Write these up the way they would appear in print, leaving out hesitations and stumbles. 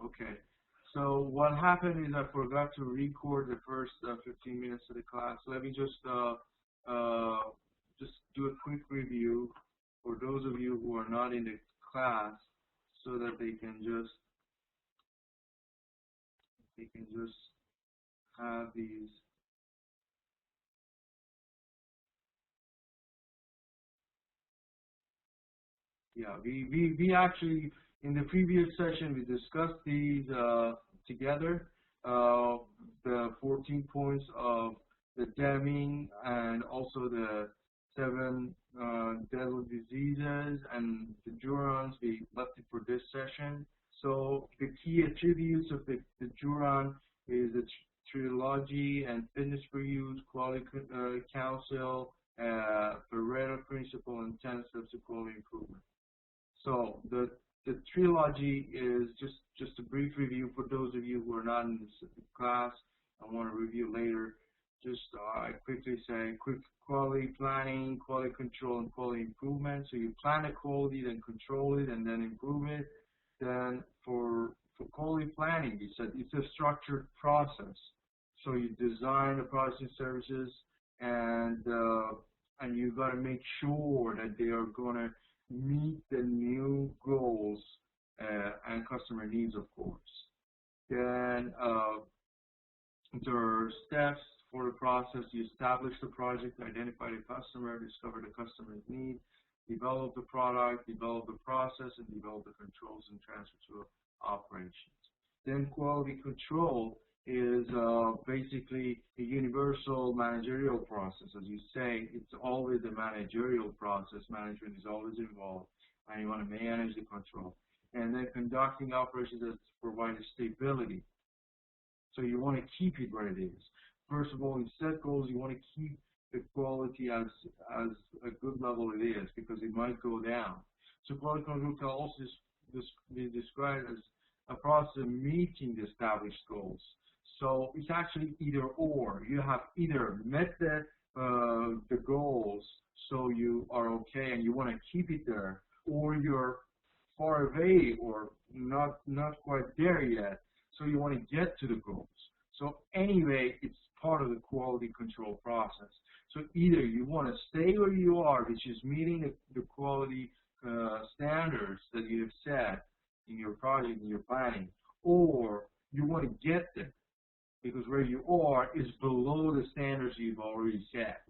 Okay. So what happened is I forgot to record the first 15 minutes of the class. Let me just do a quick review for those of you who are not in the class, so that they can just have these. Yeah, we actually, in the previous session, we discussed these together, the 14 points of the Deming and also the 7 deadly diseases and the Jurons. We left it for this session. So the key attributes of the Juron is the trilogy and fitness for use, quality counsel, Pareto principle, and 10 steps to quality improvement. So the trilogy is just a brief review for those of you who are not in this class and want to review later. Just I quickly say quick quality planning, quality control, and quality improvement. So you plan the quality, then control it, and then improve it. Then for quality planning, you said it's a structured process. So you design the products and services, and you got to make sure that they are going to meet the new goals and customer needs, of course. Then there are steps for the process. You establish the project, identify the customer, discover the customer's need, develop the product, develop the process, and develop the controls and transfer to operations. Then quality control is basically a universal managerial process. As you say, it's always a managerial process. Management is always involved, and you want to manage the control. And then conducting operations that provide stability. So you want to keep it where it is. First of all, you set goals. You want to keep the quality as a good level it is, because it might go down. So quality control can also be described as a process of meeting the established goals. So it's actually either or. You have either met the goals, so you are okay and you want to keep it there, or you're far away or not quite there yet, so you want to get to the goals. So anyway, it's part of the quality control process. So either you want to stay where you are, which is meeting the quality standards that you have set in your project, in your planning, or you want to get there, because where you are is below the standards you've already set.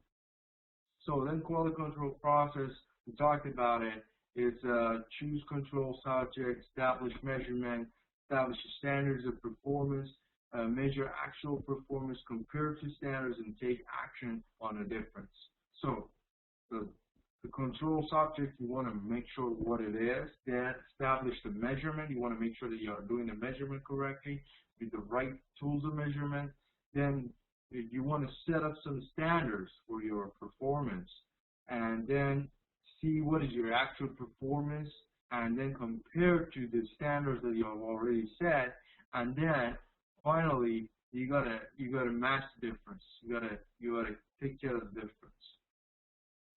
So then quality control process, we talked about it, is choose control subject, establish measurement, establish standards of performance, measure actual performance, compare to standards, and take action on the difference. So the control subject, you want to make sure what it is. Then establish the measurement. You want to make sure that you are doing the measurement correctly with the right tools of measurement. Then you want to set up some standards for your performance, and then see what is your actual performance, and then compare to the standards that you have already set, and then finally you gotta match the difference. You gotta take care of the difference.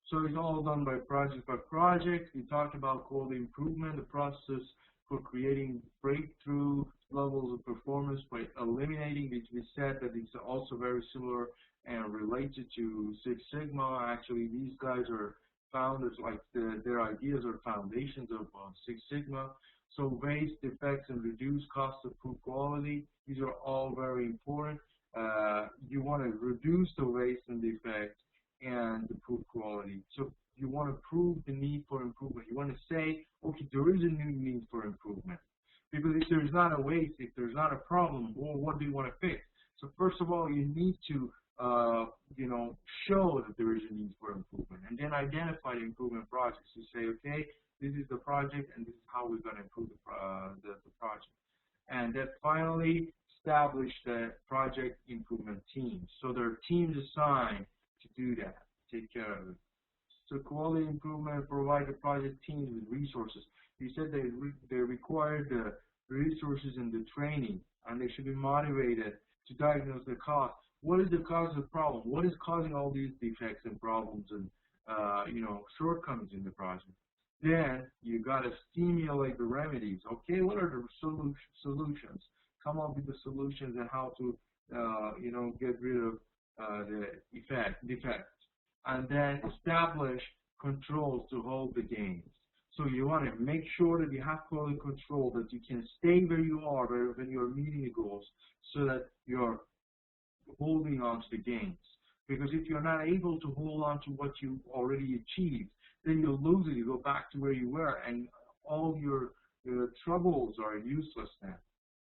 So it's all done by project. We talked about quality improvement, the process for creating breakthrough levels of performance by eliminating, which we said that it's also very similar and related to Six Sigma. Actually, these guys are founders, like their ideas are foundations of Six Sigma. So waste, defects, and reduce cost of poor quality. These are all very important. You want to reduce the waste and defects and the poor quality. So you want to prove the need for improvement. You want to say, okay, there is a new need for improvement. Because if there's not a waste, if there's not a problem, well, what do you want to fix? So first of all, you need to show that there is a need for improvement, and then identify the improvement projects. You say, okay, this is the project, and this is how we're going to improve the project. And then finally, establish the project improvement teams. So there are teams assigned to do that, take care of it. So quality improvement, provide the project teams with resources. You said they require the resources and the training, and they should be motivated to diagnose the cause. What is the cause of the problem? What is causing all these defects and problems and shortcomings in the project? Then you got to stimulate the remedies. Okay, what are the solutions? Come up with the solutions and how to, get rid of the defects, and then establish controls to hold the gains. So you want to make sure that you have quality control, that you can stay where you are when you're meeting the goals, so that you're holding on to the gains. Because if you're not able to hold on to what you already achieved, then you'll lose it. You go back to where you were, and all your troubles are useless then.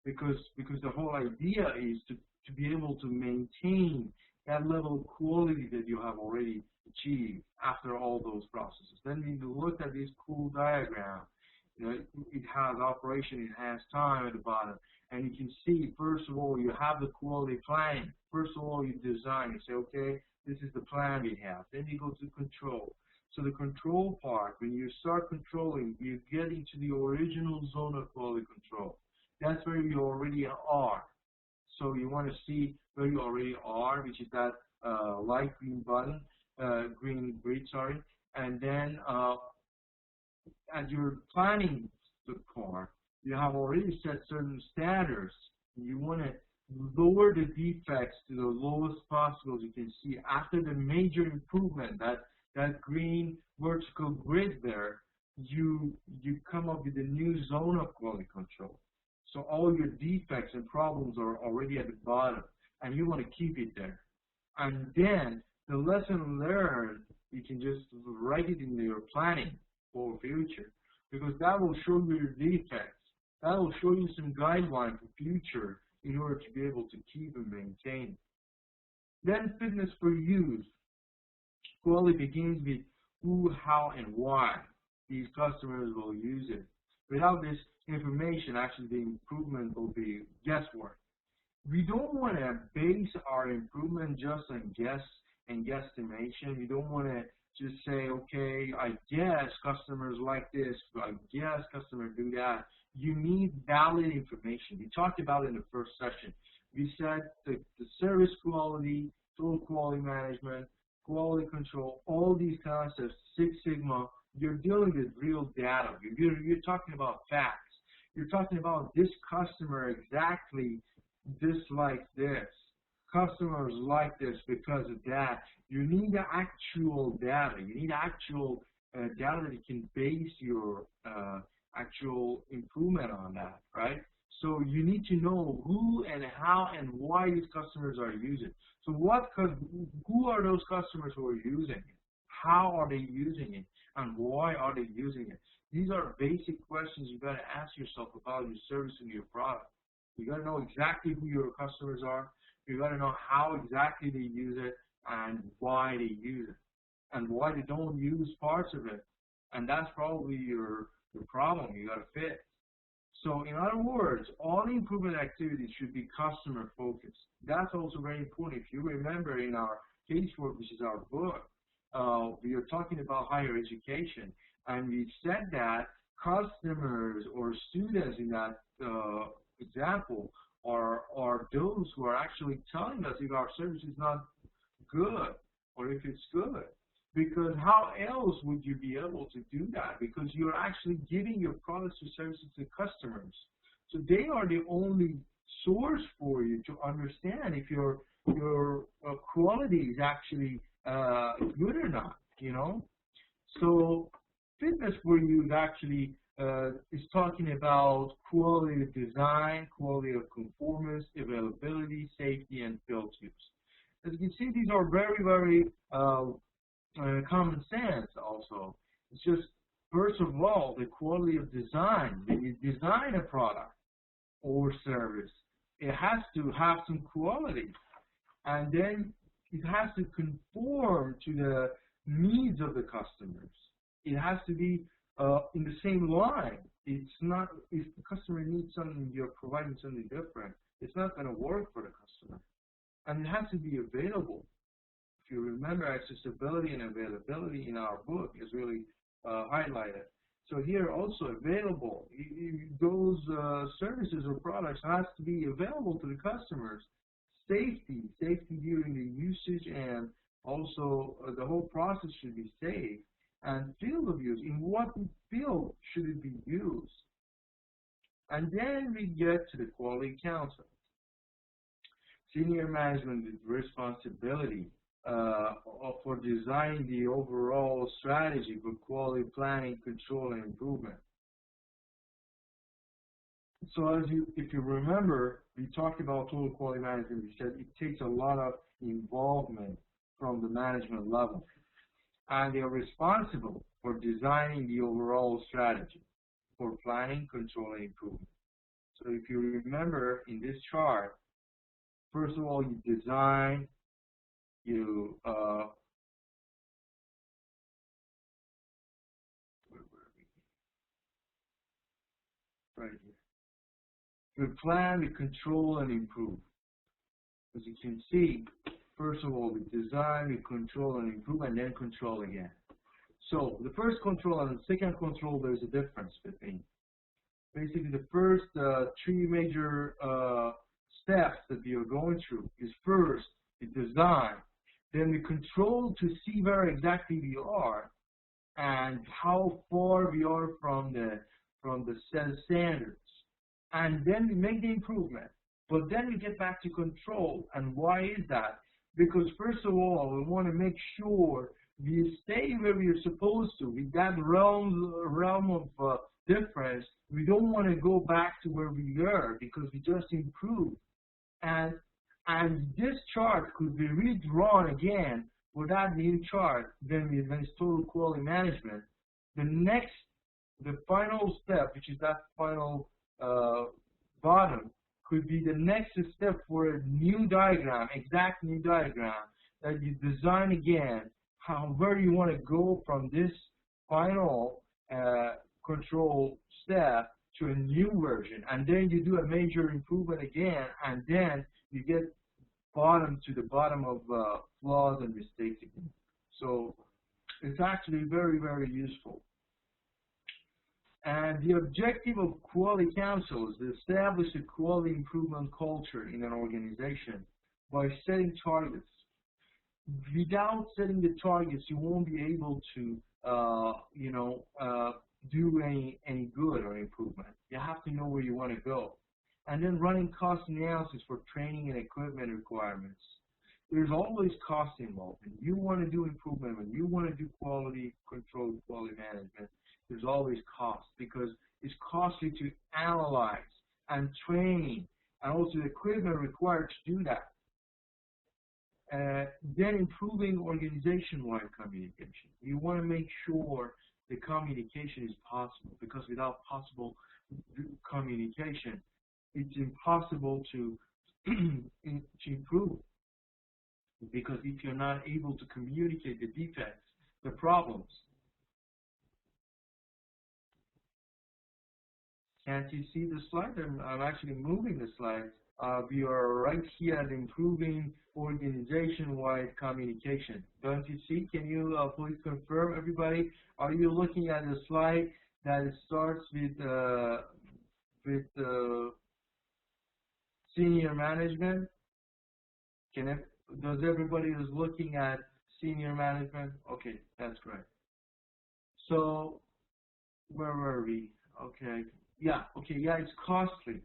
Because the whole idea is to be able to maintain that level of quality that you have already achieved after all those processes. Then when you look at this cool diagram, it has operation, it has time at the bottom, and you can see, first of all, you have the quality planning. First of all, you design. You say, okay, this is the plan we have. Then you go to control. So the control part, when you start controlling, you get into the original zone of quality control. That's where you already are. So you want to see where you already are, which is that light green button, green grid, sorry. And then as you're planning the car, you have already set certain standards. You want to lower the defects to the lowest possible. You can see after the major improvement, that green vertical grid there, you come up with a new zone of quality control. So all your defects and problems are already at the bottom, and you want to keep it there. And then the lesson learned, you can just write it in your planning for future, because that will show you your defects. That will show you some guidelines for future in order to be able to keep and maintain. Then fitness for use. Quality begins with who, how, and why these customers will use it. Without this information, actually the improvement will be guesswork. We don't want to base our improvement just on guess and guesstimation. We don't want to just say, okay, I guess customers like this, I guess customers do that. You need valid information. We talked about it in the first session. We said the service quality, total quality management, quality control, all these concepts, Six Sigma, you're dealing with real data. You're talking about facts. You're talking about this customer exactly dislikes this. Customers like this because of that. You need the actual data. You need actual data that you can base your actual improvement on that, right? So you need to know who and how and why these customers are using. So who are those customers who are using it? How are they using it? And why are they using it? These are basic questions you got to ask yourself about your service and your product. You got to know exactly who your customers are. You got to know how exactly they use it and why they use it and why they don't use parts of it. And that's probably your problem you got to fix. So in other words, all improvement activities should be customer focused. That's also very important. If you remember in our casework, which is our book, we are talking about higher education, and we said that customers or students in that example are those who are actually telling us if our service is not good or if it's good. Because how else would you be able to do that? Because you're actually giving your products or services to customers. So they are the only source for you to understand if your quality is actually good or not, So fitness for you actually is talking about quality of design, quality of conformance, availability, safety, and field use. As you can see, these are very, very common sense also. It's just, first of all, the quality of design. When you design a product or service, it has to have some quality. And then it has to conform to the needs of the customers. It has to be in the same line. It's not, if the customer needs something, you're providing something different, it's not going to work for the customer. And it has to be available. If you remember, accessibility and availability in our book is really highlighted. So here also available, those services or products has to be available to the customers. Safety during the usage, and also the whole process should be safe. and field of use. In what field should it be used? And then we get to the quality counsel. Senior management with responsibility for designing the overall strategy for quality planning, control, and improvement. So if you remember, we talked about total quality management. We said it takes a lot of involvement from the management level. And they are responsible for designing the overall strategy for planning, control, and improvement. So if you remember in this chart, first of all, you design, you right here. You plan, we control, and improve. As you can see, first of all, we design, we control, and improve, and then control again. So the first control and the second control, there's a difference between. Basically, the first three major steps that we are going through is first, we design, then we control to see where exactly we are and how far we are from the set standards. And then we make the improvement. But then we get back to control. And why is that? Because first of all, we want to make sure we stay where we are supposed to. With that realm of difference, we don't want to go back to where we were because we just improved. And this chart could be redrawn again with that new chart. Then it's total quality management. The final step, which is that final bottom, could be the next step for a new diagram, exact new diagram that you design again, where you want to go from this final control step to a new version, and then you do a major improvement again, and then you get to the bottom of flaws and mistakes again. So it's actually very, very useful. And the objective of quality counsel is to establish a quality improvement culture in an organization by setting targets. Without setting the targets, you won't be able to, do any good or improvement. You have to know where you want to go. And then running cost analysis for training and equipment requirements. There's always cost involved. When you want to do improvement, when you want to do quality control, quality management, there's always cost because it's costly to analyze and train and also the equipment required to do that. Then improving organization-wide communication. You want to make sure the communication is possible because without possible communication, it's impossible to improve. Because if you're not able to communicate the defects, the problems, can't you see the slide? I'm actually moving the slide. We are right here at improving organization-wide communication. Don't you see? Can you please confirm, everybody? Are you looking at the slide that starts with senior management? Does everybody is looking at senior management? Okay, that's great. So where were we? Okay. Yeah, it's costly.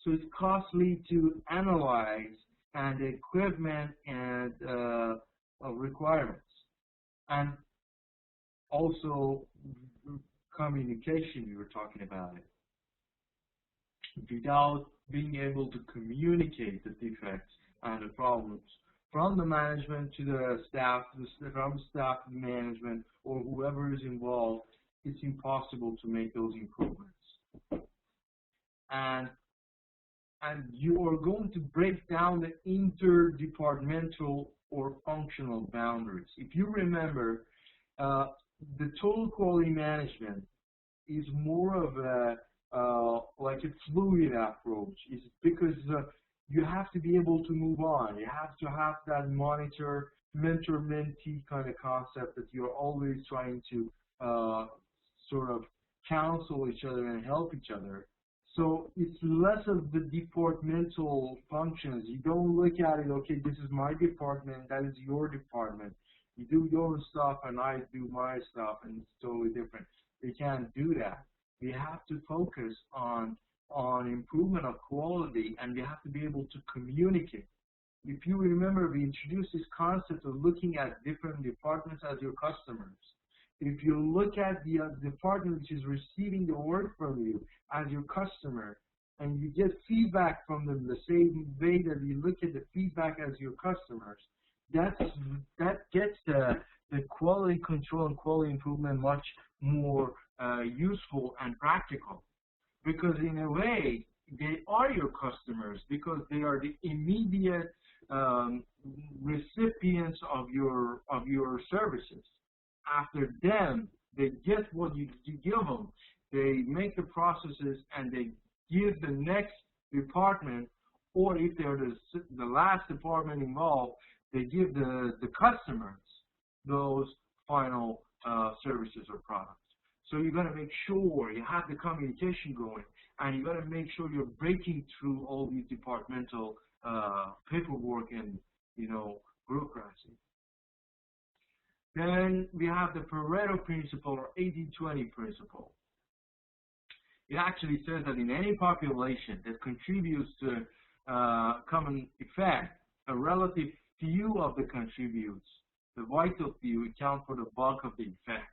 So it's costly to analyze and equipment and requirements. And also communication, we were talking about it. Without being able to communicate the defects and the problems from the management to the staff, from staff to management, or whoever is involved, it's impossible to make those improvements. And you are going to break down the interdepartmental or functional boundaries. If you remember, the total quality management is more of a like a fluid approach. It's because you have to be able to move on. You have to have that mentor-mentee kind of concept that you're always trying to sort of counsel each other and help each other. So it's less of the departmental functions. You don't look at it, okay, this is my department, that is your department. You do your stuff and I do my stuff, and it's totally different. We can't do that. We have to focus on improvement of quality, and we have to be able to communicate. If you remember, we introduced this concept of looking at different departments as your customers. If you look at the department which is receiving the work from you as your customer, and you get feedback from them the same way that you look at the feedback as your customers, that gets the quality control and quality improvement much more useful and practical. Because in a way, they are your customers because they are the immediate recipients of your services. After them, they get what you give them. They make the processes and they give the next department, or if they're the last department involved, they give the customers those final services or products. So you got to make sure you have the communication going, and you got to make sure you're breaking through all these departmental paperwork and bureaucracy. Then we have the Pareto principle or 80-20 principle. It actually says that in any population that contributes to common effect, a relative few of the contributes, the vital few, account for the bulk of the effect.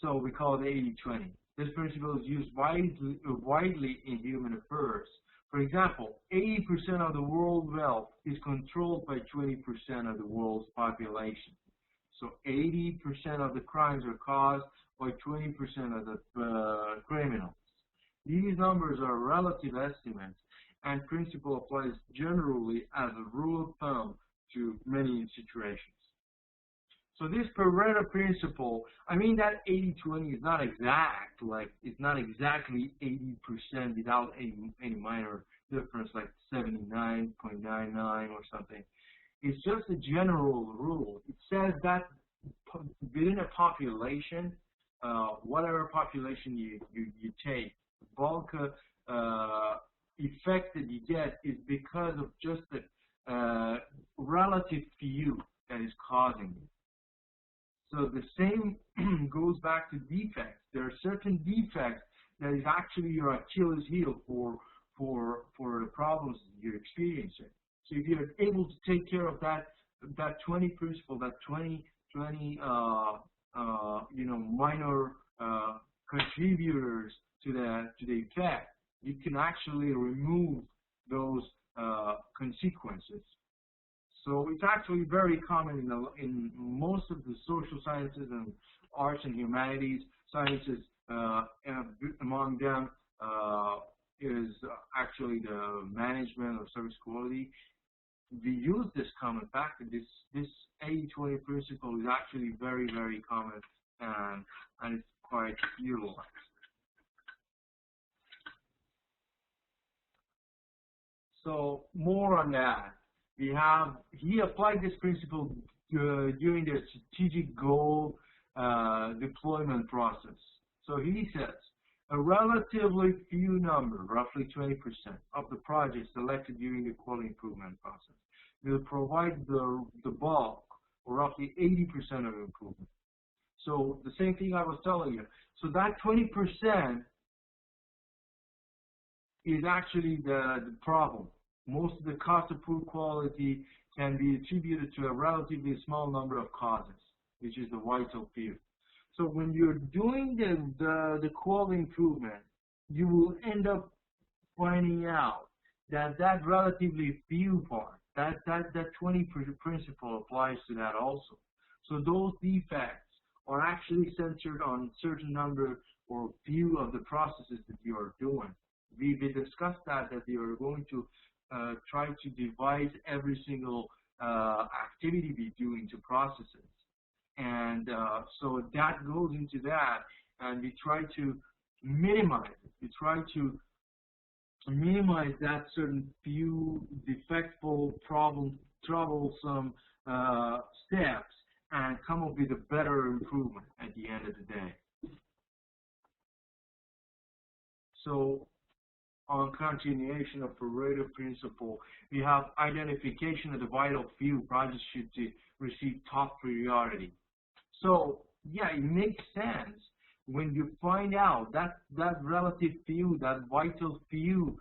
So we call it 80-20. This principle is used widely in human affairs. For example, 80% of the world wealth is controlled by 20% of the world's population. So 80% of the crimes are caused by 20% of the criminals. These numbers are relative estimates, and principle applies generally as a rule of thumb to many situations. So this Pareto principle, I mean that 80-20 is not exact, like it's not exactly 80% without any minor difference, like 79.99 or something. It's just a general rule. It says that within a population, whatever population you take, the bulk effect that you get is because of just the relative few that is causing it. So the same goes back to defects. There are certain defects that is actually your Achilles heel for the problems you're experiencing. So if you're able to take care of that 20 principle, that 20 minor contributors to the effect, you can actually remove those consequences. So it's actually very common in most of the social sciences and arts and humanities sciences. Among them is actually the management of service quality. We use this common factor. This 80-20 principle is actually very, very common, and it's quite utilized. So more on that. He applied this principle during the strategic goal deployment process. So he says, a relatively few number, roughly 20% of the projects selected during the quality improvement process will provide the bulk, or roughly 80% of improvement. So the same thing I was telling you. So that 20% is actually the problem. Most of the cost of poor quality can be attributed to a relatively small number of causes, which is the vital few. So when you're doing the quality improvement, you will end up finding out that relatively few part, that 20 principle applies to that also. So those defects are actually centered on certain number or few of the processes that you are doing. We discussed that we are going to try to divide every single activity we do into processes. And so that goes into that, and we try to minimize it. We try to minimize that certain few defectful, troublesome steps and come up with a better improvement at the end of the day. So on continuation of Pareto principle. We have identification of the vital few projects should receive top priority. So yeah, it makes sense when you find out that that relative few, that vital few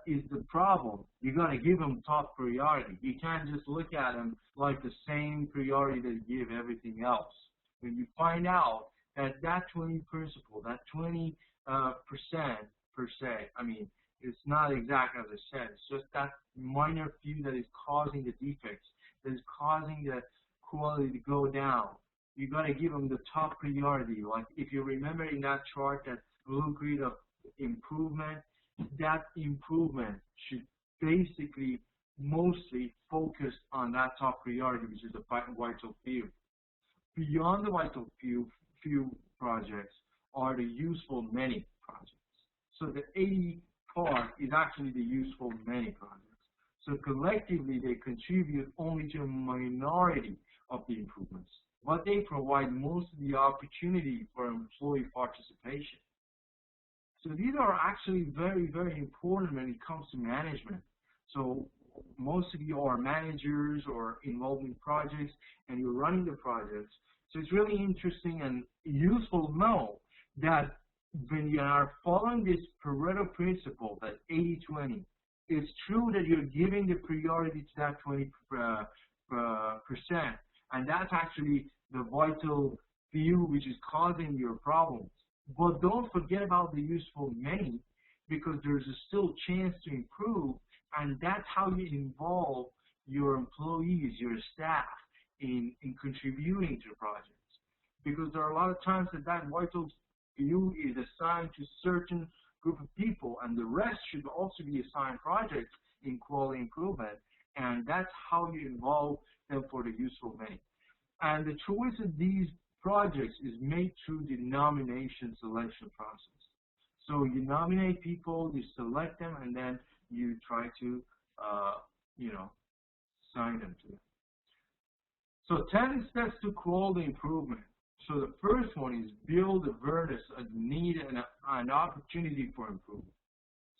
is the problem. You got to give them top priority. You can't just look at them like the same priority that you give everything else. When you find out that that 20 principle, that 20% per se, I mean, it's not exact as I said. It's just that minor few that is causing the defects, that is causing the quality to go down. You got to give them the top priority. Like if you remember in that chart, that blue grid of improvement, that improvement should basically mostly focus on that top priority, which is the vital few. Beyond the vital few projects are the useful many projects. So the 80 part is actually the useful many projects. So collectively, they contribute only to a minority of the improvements, but they provide most of the opportunity for employee participation. So these are actually very, very important when it comes to management. So most of you are managers or involved in projects and you're running the projects. So it's really interesting and useful to know that when you are following this Pareto principle, that 80-20, it's true that you're giving the priority to that 20%, and that's actually the vital few which is causing your problems. But don't forget about the useful many, because there's a still chance to improve, and that's how you involve your employees, your staff, in contributing to projects. Because there are a lot of times that that vital few is assigned to certain group of people, and the rest should also be assigned projects in quality improvement, and that's how you involve them for the useful many. And the choice of these projects is made through the nomination selection process. So you nominate people, you select them, and then you try to, assign them to them. So 10 steps to quality improvement. So the first one is build awareness of need and an opportunity for improvement.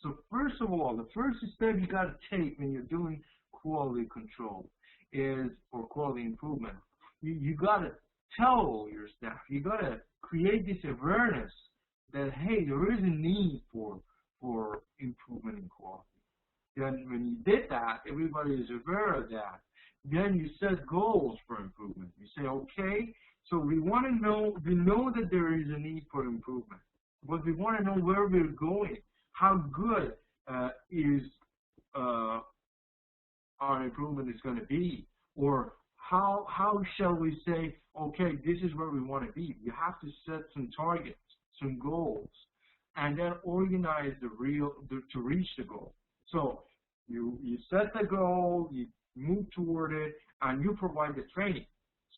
So first of all, the first step you got to take when you're doing quality control is, or quality improvement, you got to tell your staff, you got to create this awareness that, hey, there is a need for improvement in quality. Then when you did that, everybody is aware of that. Then you set goals for improvement. You say, okay, so we want to know, we know that there is a need for improvement, but we want to know where we're going. How good is our improvement is going to be, or how shall we say, okay, this is where we want to be. You have to set some targets, some goals, and then organize to reach the goal. So you set the goal, you move toward it, and you provide the training.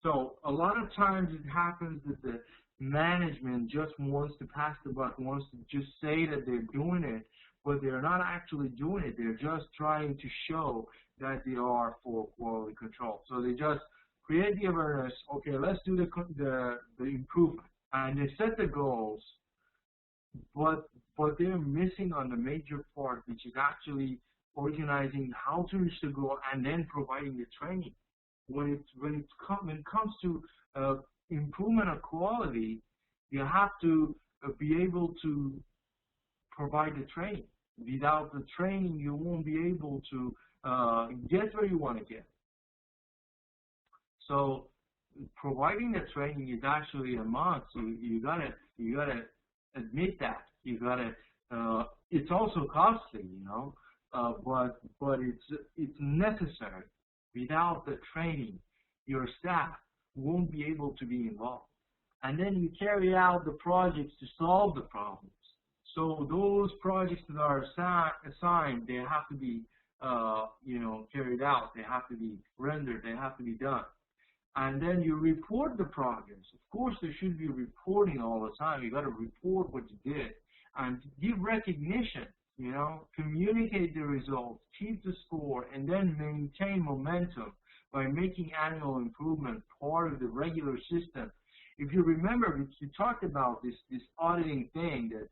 So a lot of times it happens that the management just wants to pass the buck, wants to just say that they're doing it, but they're not actually doing it. They're just trying to show that they are for quality control. So they just create the awareness, okay, let's do the improvement. And they set the goals, but they're missing on the major part, which is actually organizing how to reach the goal and then providing the training. When it comes to improvement of quality, you have to be able to provide the training. Without the training, you won't be able to get where you want to get. So providing the training is actually a must. You gotta admit that. You gotta. It's also costly, but it's necessary. Without the training, your staff won't be able to be involved. And then you carry out the projects to solve the problems. So those projects that are assigned, they have to be, carried out. They have to be rendered. They have to be done. And then you report the progress. Of course, there should be reporting all the time. You got to report what you did and give recognition. Communicate the results, keep the score, and then maintain momentum by making annual improvement part of the regular system. If you remember, we talked about this auditing thing that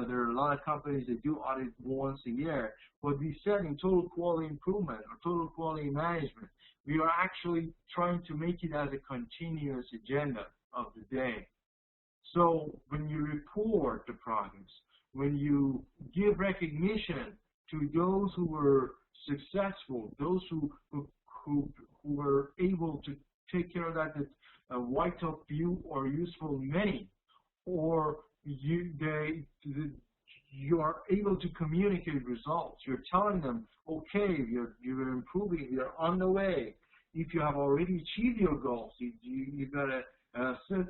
there are a lot of companies that do audit once a year. What we said in total quality improvement or total quality management, we are actually trying to make it as a continuous agenda of the day. So when you report the progress, when you give recognition to those who were successful, those who were able to take care of that vital few or useful many, or you are able to communicate results. You're telling them, okay, you're improving, you're on the way. If you have already achieved your goals, you gotta set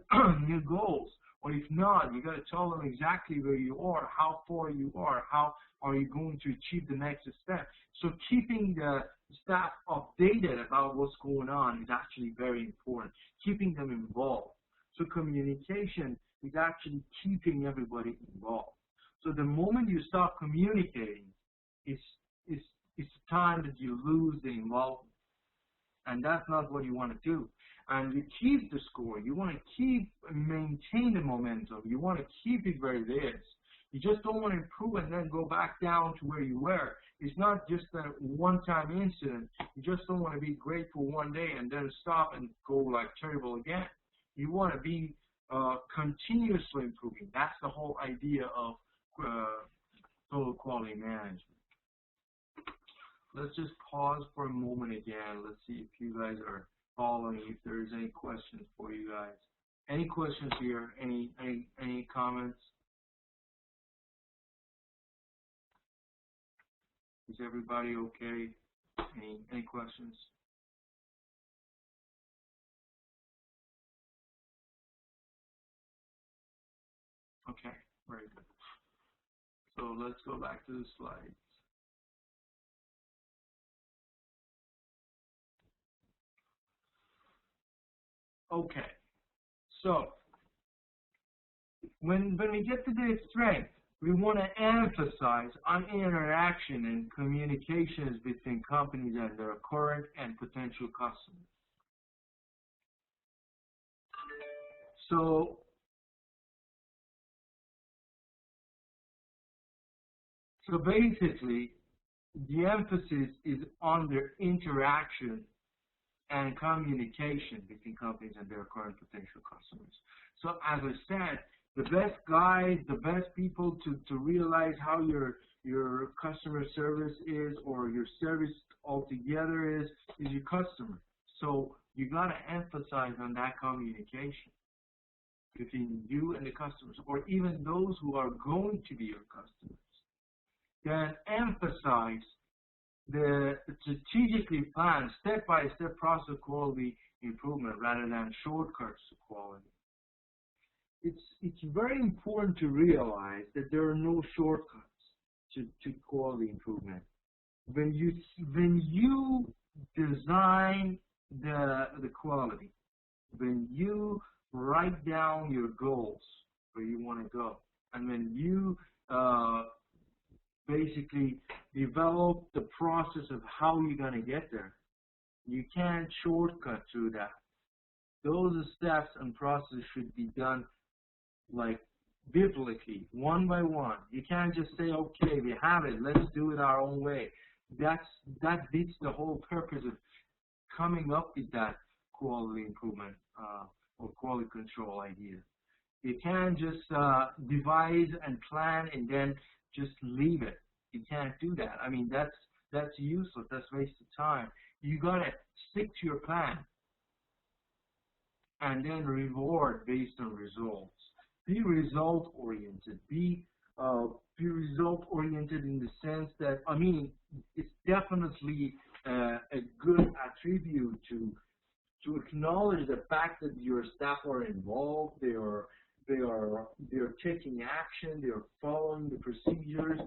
new goals. Or if not, you got to tell them exactly where you are, how far you are, how are you going to achieve the next step. So keeping the staff updated about what's going on is actually very important, keeping them involved. So communication is actually keeping everybody involved. So the moment you stop communicating, it's time that you lose the involvement. And that's not what you want to do. And you keep the score. You want to maintain the momentum. You want to keep it where it is. You just don't want to improve and then go back down to where you were. It's not just a one-time incident. You just don't want to be great for one day and then stop and go like terrible again. You want to be continuously improving. That's the whole idea of total quality management. Let's just pause for a moment again. Let's see if you guys are following, if there's any questions for you guys. Any questions here? Any comments? Is everybody okay? Any questions? Okay, very good. So let's go back to the slides. Okay, so when we get to the strength, we want to emphasize on interaction and communications between companies and their current and potential customers. So basically, the emphasis is on their interaction and communication between companies and their current potential customers. So as I said, the best guys, the best people to realize how your customer service is or your service altogether is your customer. So you got to emphasize on that communication between you and the customers, or even those who are going to be your customers. Then emphasize the strategically planned step-by-step process quality improvement rather than shortcuts to quality. It's very important to realize that there are no shortcuts to quality improvement. When you design the quality, when you write down your goals where you want to go, and when you basically develop the process of how you're going to get there, you can't shortcut through that. Those steps and processes should be done like biblically, one by one. You can't just say, okay, we have it, let's do it our own way. That beats the whole purpose of coming up with that quality improvement or quality control idea. You can't just devise and plan and then just leave it. You can't do that. I mean, that's useless. That's wasted time. You gotta stick to your plan and then reward based on results. Be result oriented. Be result oriented in the sense that, I mean, it's definitely a good attribute to acknowledge the fact that your staff are involved. They are taking action. They are following the procedures,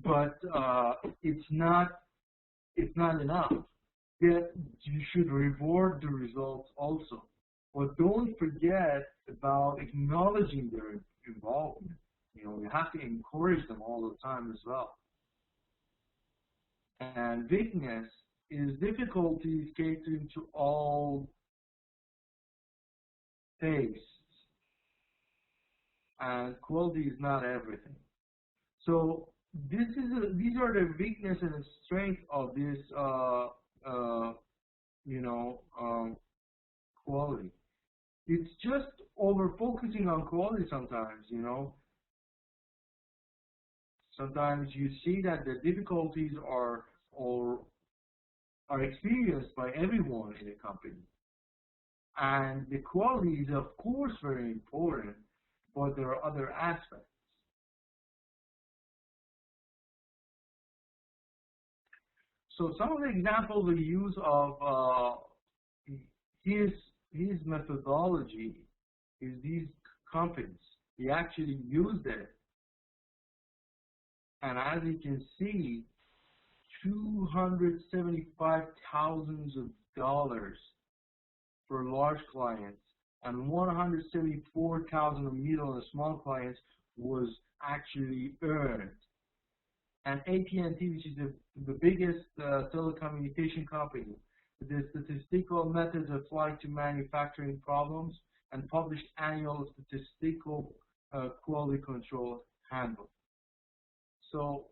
but it's not enough. Yet you should reward the results also. But don't forget about acknowledging their involvement. You know, you have to encourage them all the time as well. And weakness is difficulties catering to all taste, and quality is not everything. So these are the weakness and strength of this uh, you know quality. It's just over focusing on quality sometimes. Sometimes you see that the difficulties or are experienced by everyone in a company. And the quality is, of course, very important, but there are other aspects. So some of the examples we use of his his methodology is these companies. He actually used it, and as you can see, $275,000 for large clients and 174,000 of middle and small clients was actually earned. And AT&T, which is the biggest telecommunication company, the statistical methods applied to manufacturing problems and published annual statistical quality control handbook. So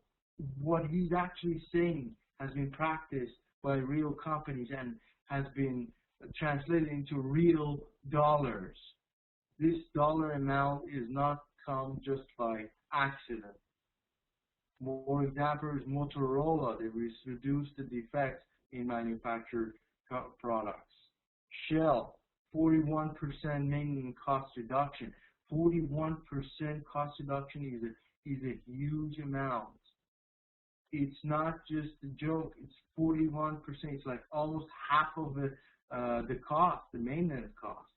what he's actually saying has been practiced by real companies and has been translated into real dollars. This dollar amount is not come just by accident. More examples, Motorola, they reduced the defects in manufactured products. Shell, 41% maintenance cost reduction. 41% cost reduction is a huge amount. It's not just a joke. It's 41%. It's like almost half of the cost, the maintenance cost.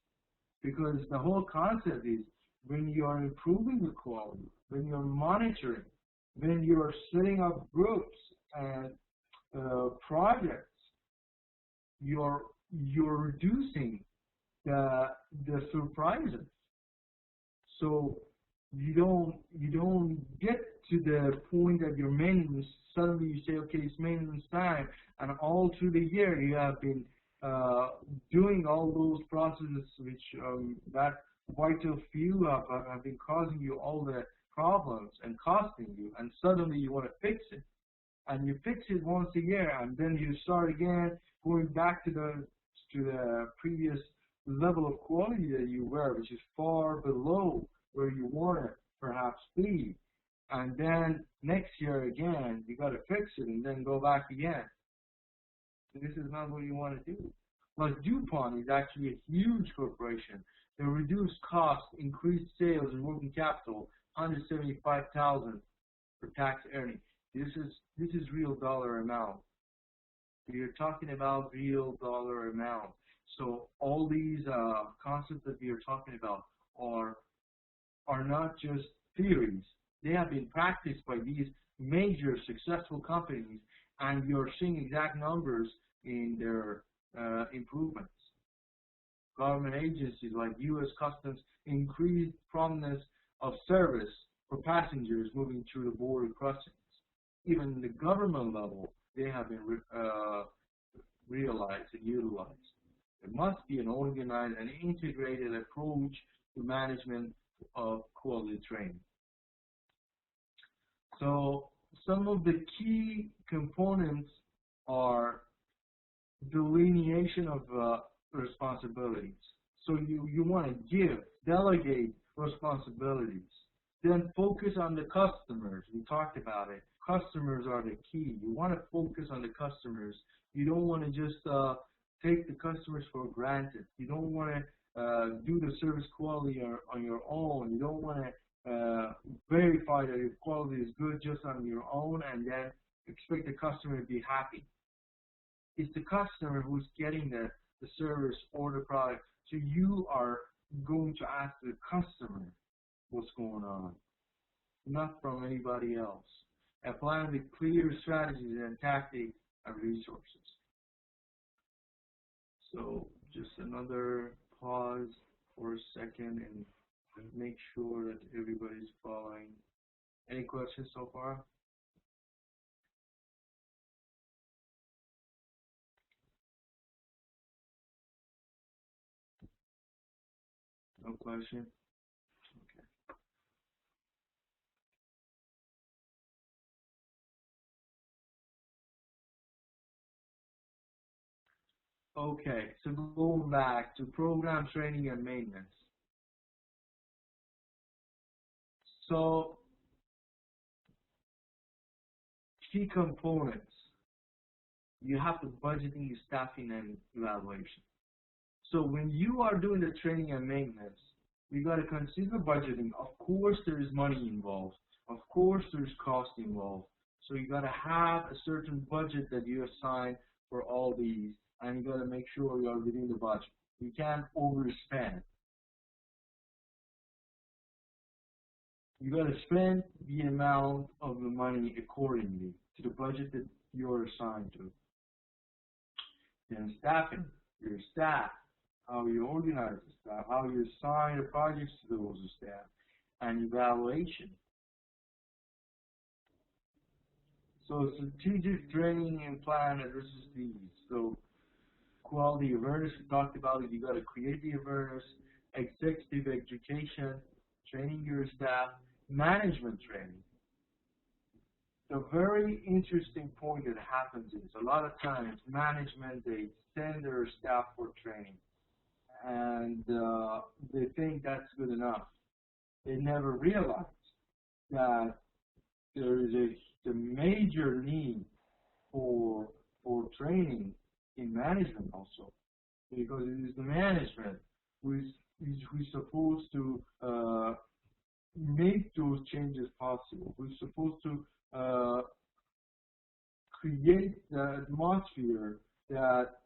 Because the whole concept is when you are improving the quality, when you're monitoring, when you're setting up groups and projects, you're reducing the surprises. So you don't get to the point that your maintenance, suddenly you say, okay, it's maintenance time, and all through the year you have been doing all those processes which that vital few have been causing you all the problems and costing you, and suddenly you want to fix it, and you fix it once a year, and then you start again going back to the previous level of quality that you were, which is far below where you want to perhaps be, and then next year again you got to fix it and then go back again. This is not what you want to do. Like DuPont is actually a huge corporation. They reduced costs, increased sales and working capital, 175,000 for tax earnings. This is real dollar amount. We are talking about real dollar amount. So all these concepts that we are talking about are not just theories. They have been practiced by these major successful companies, and you're seeing exact numbers in their improvements. Government agencies like U.S. Customs increased prominence of service for passengers moving through the border crossings. Even in the government level, they have been realized and utilized. There must be an organized and integrated approach to management of quality training. So some of the key components are delineation of responsibilities. So you want to delegate responsibilities. Then focus on the customers. We talked about it. Customers are the key. You want to focus on the customers. You don't want to just take the customers for granted. You don't want to do the service quality on your own. You don't want to verify that your quality is good just on your own and then expect the customer to be happy. It's the customer who's getting the service or the product. So you are going to ask the customer what's going on, not from anybody else. Applying the clear strategies and tactics and resources. So just another pause for a second and make sure that everybody's following. Any questions so far? No question? Okay, so going back to program training and maintenance. So, key components. You have the budgeting, staffing, and evaluation. So when you are doing the training and maintenance, you got to consider budgeting. Of course, there is money involved. Of course, there's cost involved. So you got to have a certain budget that you assign for all these, and you got to make sure you are within the budget. You can't overspend. You got to spend the amount of the money accordingly to the budget that you're assigned to. Then staffing, your staff, how you organize the staff, how you assign the projects to those staff, and evaluation. So strategic training and plan addresses these. So quality awareness, we talked about it, you got to create the awareness, executive education, training your staff, management training. The very interesting point that happens is a lot of times management, they send their staff for training and they think that's good enough. They never realize that there is a major need for training in management also, because it is the management who is supposed to make those changes possible. We're supposed to create the atmosphere that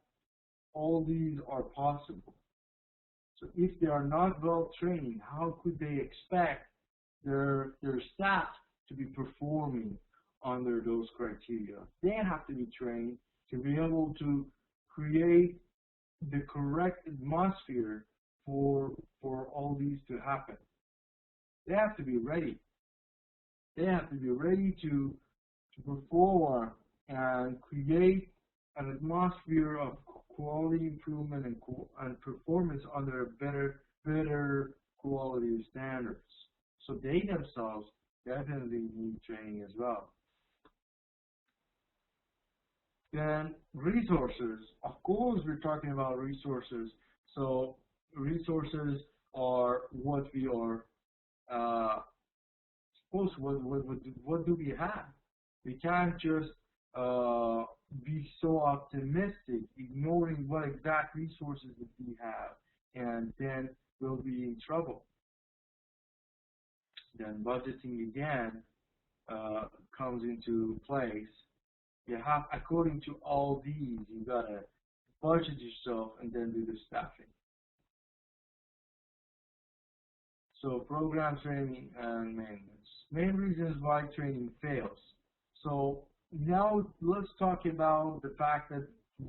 all these are possible. So if they are not well trained, how could they expect their staff to be performing under those criteria? They have to be trained to be able to create the correct atmosphere for all these to happen. They have to be ready. They have to be ready to perform and create an atmosphere of quality improvement and performance under better quality standards. So they themselves definitely need training as well. Then resources. Of course, we're talking about resources. So resources are what we are supposed. What do we have? We can't just be so optimistic, ignoring what exact resources that we have, and then we'll be in trouble. Then budgeting again comes into place. You have, according to all these, you gotta budget yourself and then do the staffing. So program training and maintenance. Main reasons why training fails. So now let's talk about the fact that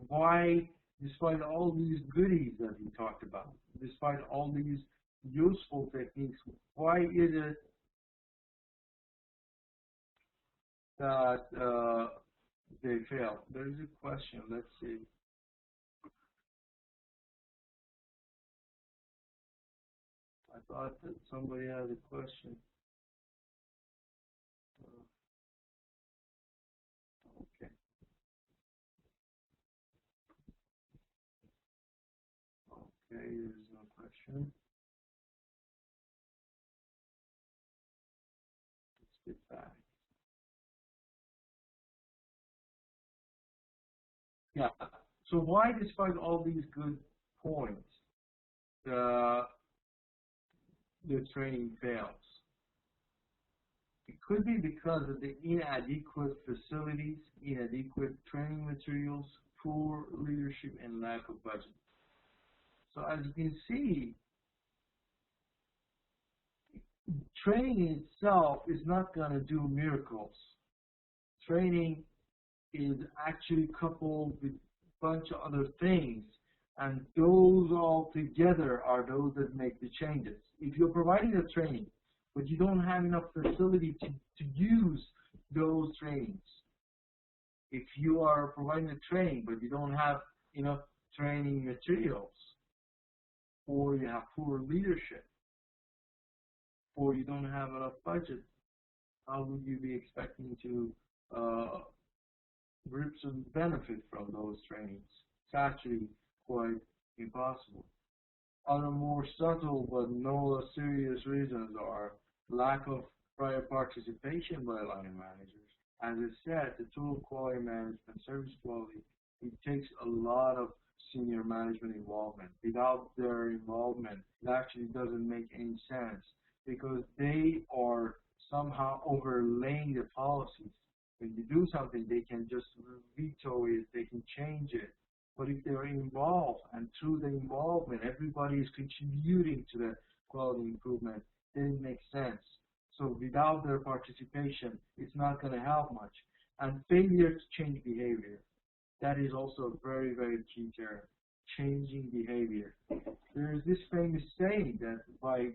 why, despite all these goodies that we talked about, despite all these useful techniques, why is it that they fail? There is a question. Let's see. I thought that somebody had a question. Okay. Okay, there's no question. Let's get back. Yeah. So why, despite all these good points, the training fails? It could be because of the inadequate facilities, inadequate training materials, poor leadership, and lack of budget. So as you can see, training itself is not going to do miracles. Training is actually coupled with a bunch of other things, and those all together are those that make the changes. If you're providing a training, but you don't have enough facility to use those trainings, if you are providing a training, but you don't have enough training materials, or you have poor leadership, or you don't have enough budget, how would you be expecting to reap some benefit from those trainings? It's actually quite impossible. Other more subtle but no less serious reasons are lack of prior participation by line managers. As I said, the total quality management, service quality, it takes a lot of senior management involvement. Without their involvement, it actually doesn't make any sense because they are somehow overlaying the policies. When you do something, they can just veto it, they can change it. But if they're involved, and through the involvement, everybody is contributing to the quality improvement, then it makes sense. So without their participation, it's not going to help much. And failure to change behavior, that is also a very, very key term, changing behavior. There is this famous saying that by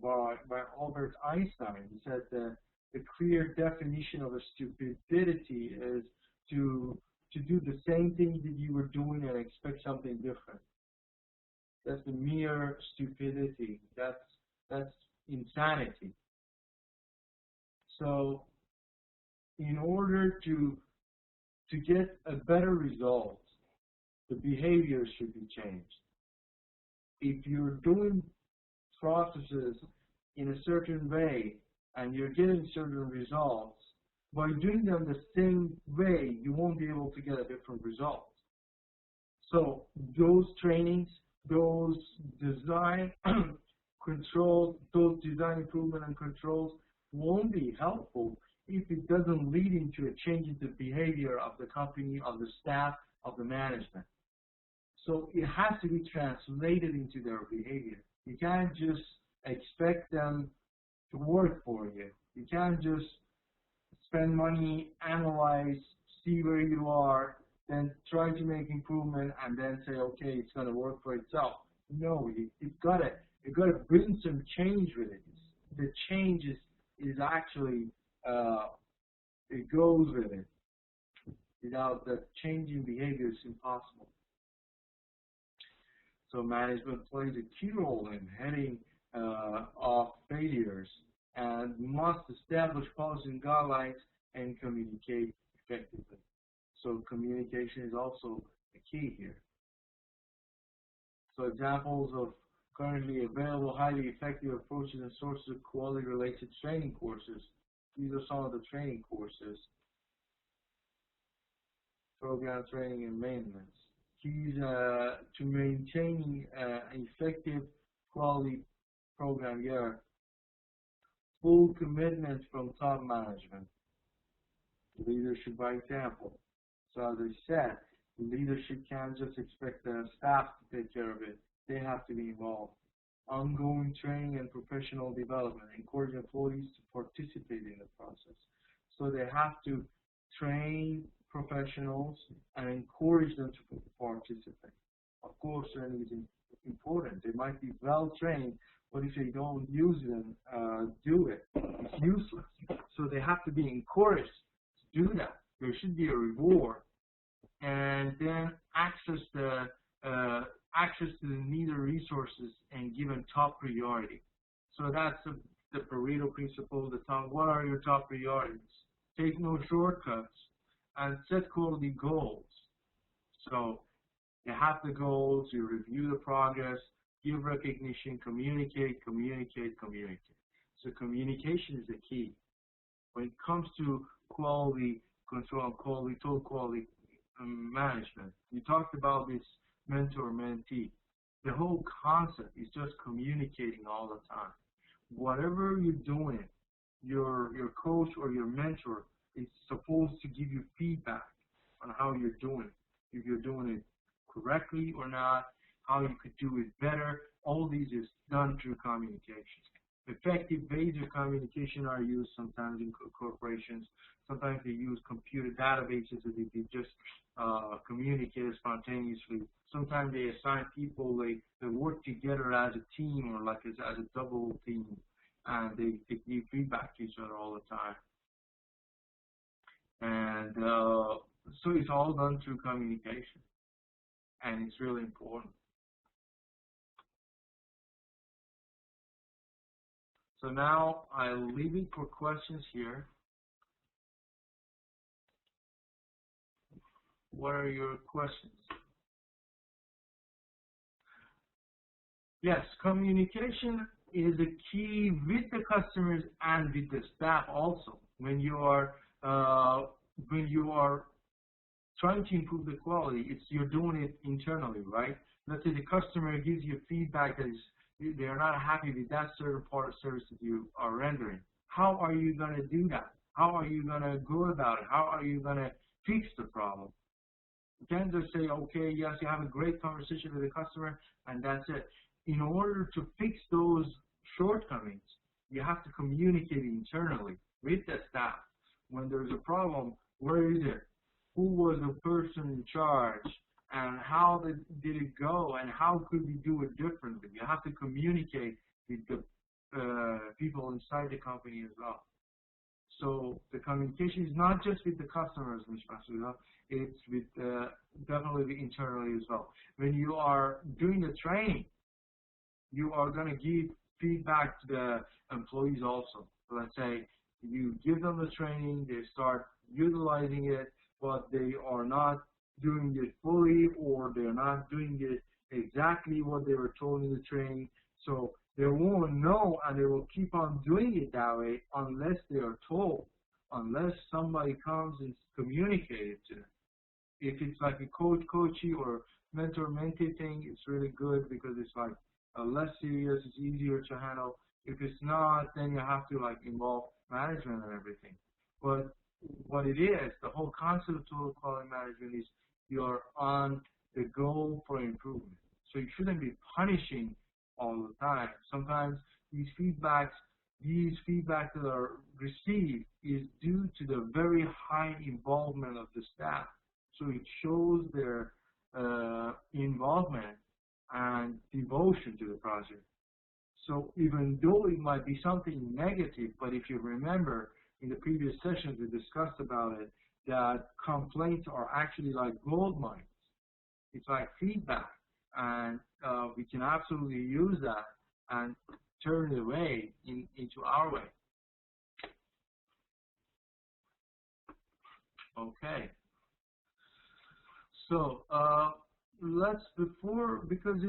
Albert Einstein. He said that the clear definition of a stupidity is to do the same thing that you were doing and expect something different. That's the mere stupidity. That's insanity. So in order to get a better result, the behavior should be changed. If you're doing processes in a certain way and you're getting certain results, by doing them the same way, you won't be able to get a different result. So those trainings, those design controls, those design improvement and controls won't be helpful if it doesn't lead into a change in the behavior of the company, of the staff, of the management. So it has to be translated into their behavior. You can't just expect them to work for you. You can't just spend money, analyze, see where you are, then try to make improvement, and then say, okay, it's going to work for itself. No, you've got to bring some change with it. The change is actually it goes with it. Without the changing behavior, it's impossible. So management plays a key role in heading off failures and must establish policies and guidelines and communicate effectively. So communication is also a key here. So examples of currently available highly effective approaches and sources of quality-related training courses. These are some of the training courses. Program training and maintenance. Keys to maintaining an effective quality program here. Full commitment from top management. Leadership by example. So as I said, leadership can't just expect the staff to take care of it. They have to be involved. Ongoing training and professional development. Encourage employees to participate in the process. So they have to train professionals and encourage them to participate. Of course, training is important. They might be well trained, but if they don't use them, do it, it's useless. So they have to be encouraged to do that. There should be a reward, and then access to the needed resources and given top priority. So that's the Pareto principle. What are your top priorities? Take no shortcuts and set quality goals. So you have the goals, you review the progress, give recognition, communicate, communicate, communicate. So communication is the key. When it comes to quality control and total quality management, you talked about this mentor-mentee. The whole concept is just communicating all the time. Whatever you're doing, your coach or your mentor is supposed to give you feedback on how you're doing it. If you're doing it correctly or not, how you could do it better. All these is done through communication. Effective ways of communication are used sometimes in corporations. Sometimes they use computer databases that they just communicate spontaneously. Sometimes they assign people, they work together as a team or like as a double team, and they give feedback to each other all the time. And so it's all done through communication, and it's really important. So now I'll leave it for questions here. What are your questions? Yes, communication is a key with the customers and with the staff also. Uh, when you are trying to improve the quality, you're doing it internally, right? Let's say the customer gives you feedback that they are not happy with that certain part of service that you are rendering. How are you going to do that? How are you going to go about it? How are you going to fix the problem? You can't just say, okay, yes, you have a great conversation with the customer, and that's it. In order to fix those shortcomings, you have to communicate internally with the staff. When there's a problem, where is it? Who was the person in charge? And how did it go? And how could we do it differently? You have to communicate with the people inside the company as well. So the communication is not just with the customers, it's with definitely internally as well. When you are doing the training, you are going to give feedback to the employees also. So let's say you give them the training, they start utilizing it, but they are not doing it fully, or they're not doing it exactly what they were told in the training. So they won't know, and they will keep on doing it that way unless they are told, unless somebody comes and communicates it to them. If it's like a coachy or mentor-mentee thing, it's really good because it's like less serious, it's easier to handle. If it's not, then you have to like involve management and everything. But what it is, the whole concept of total quality management is you're on the goal for improvement. So you shouldn't be punishing all the time. Sometimes these feedbacks that are received is due to the very high involvement of the staff. So it shows their involvement and devotion to the project. So even though it might be something negative, but if you remember in the previous sessions we discussed about it, that complaints are actually like gold mines. It's like feedback, and we can absolutely use that and turn it away into our way. Okay. So because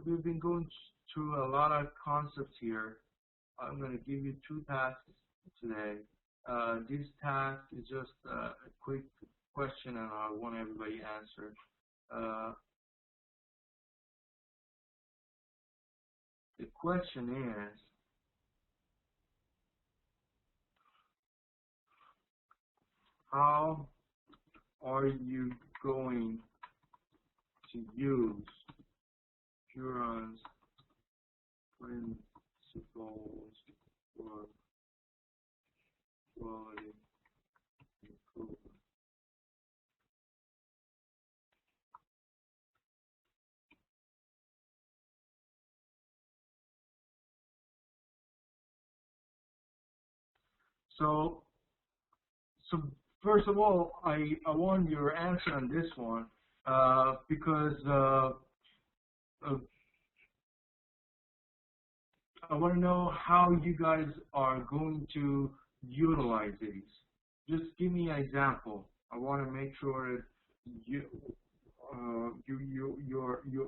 we've been going through a lot of concepts here, I'm going to give you 2 tasks today. This task is just a quick question, and I want everybody answered. The question is, how are you going to use Huron's principles for quality improvement? So first of all, I want your answer on this one because I want to know how you guys are going to utilize these. Just give me an example. I want to make sure that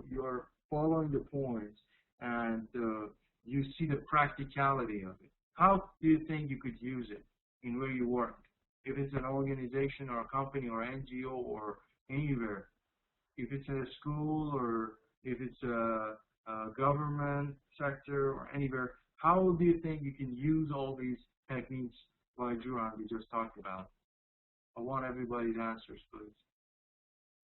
you're following the points and you see the practicality of it. How do you think you could use it in where you work? If it's an organization or a company or NGO or anywhere, if it's in a school or if it's a government sector or anywhere, how do you think you can use all these techniques by Juran we just talked about? I want everybody's answers, please.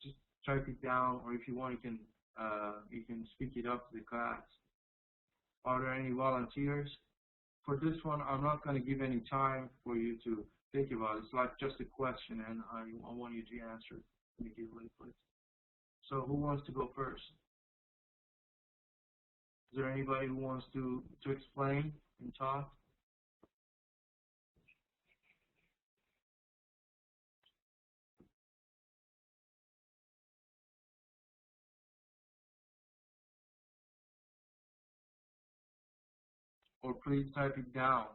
Just type it down, or if you want, you can speak it up to the class. Are there any volunteers? For this one, I'm not going to give any time for you to think about it. It's like just a question, and I want you to answer immediately, please. So who wants to go first? Is there anybody who wants to explain and talk? or please type it down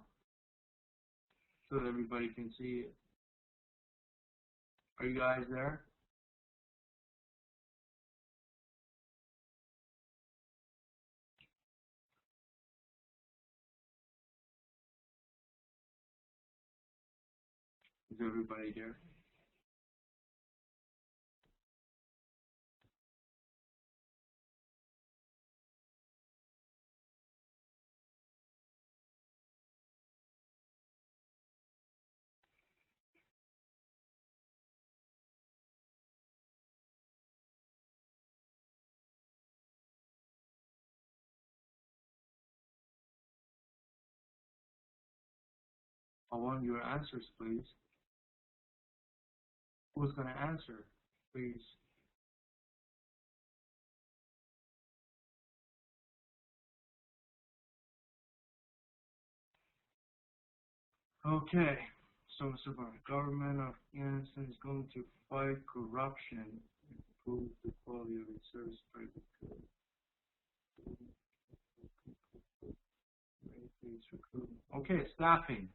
so that everybody can see it. Are you guys there? Is everybody here? I want your answers, please. Who's going to answer, please? Okay. So the government of Afghanistan is going to fight corruption, improve the quality of its service. Okay, staffing.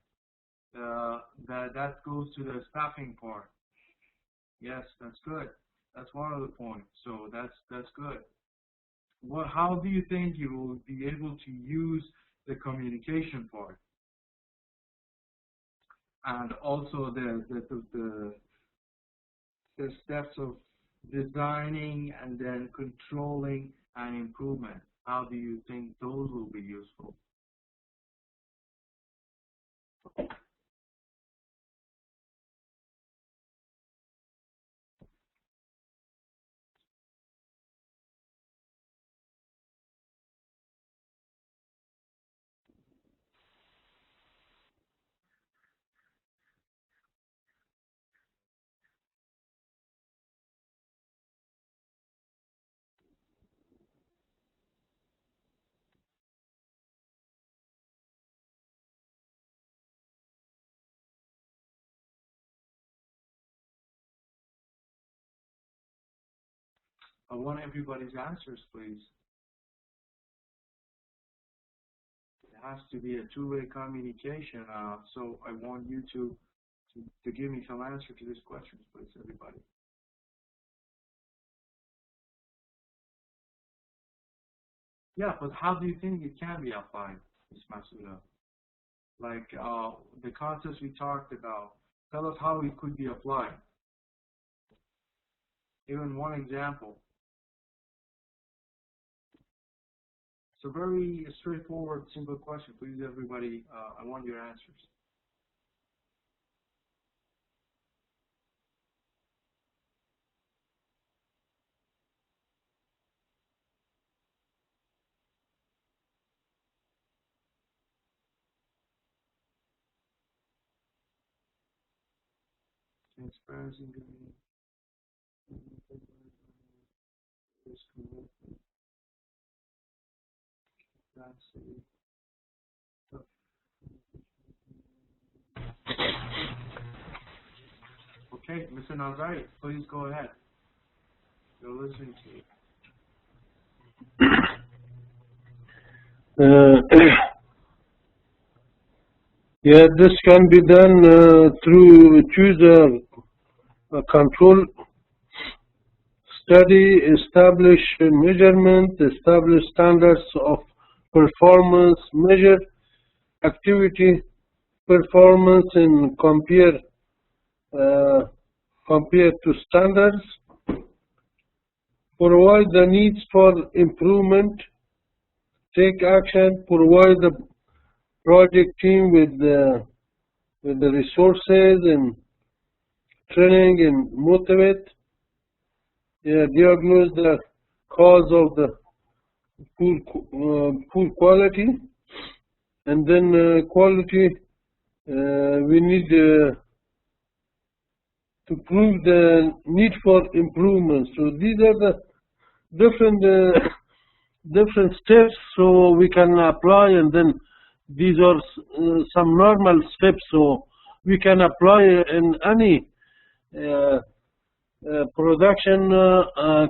That goes to the staffing part. Yes, that's good. That's one of the points. So that's good. How do you think you will be able to use the communication part, and also the steps of designing and then controlling and improvement? How do you think those will be useful? I want everybody's answers, please. It has to be a two-way communication. So I want you to give me some answer to these questions, please, everybody. Yeah, but how do you think it can be applied, Ms. Masuda? Like the concepts we talked about, tell us how it could be applied. Even one example. It's a very straightforward, simple question. Please, everybody, I want your answers. Transparency, okay, Mr. Nazari, please go ahead. You're listening to you. Yeah, this can be done through choose a control study, establish measurement, establish standards of performance, measure activity performance, and compare to standards, provide the needs for improvement, take action, provide the project team with the resources and training and motivate, diagnose the cause of the poor quality, and then quality we need to prove the need for improvement. So these are the different steps so we can apply, and then these are some normal steps so we can apply in any production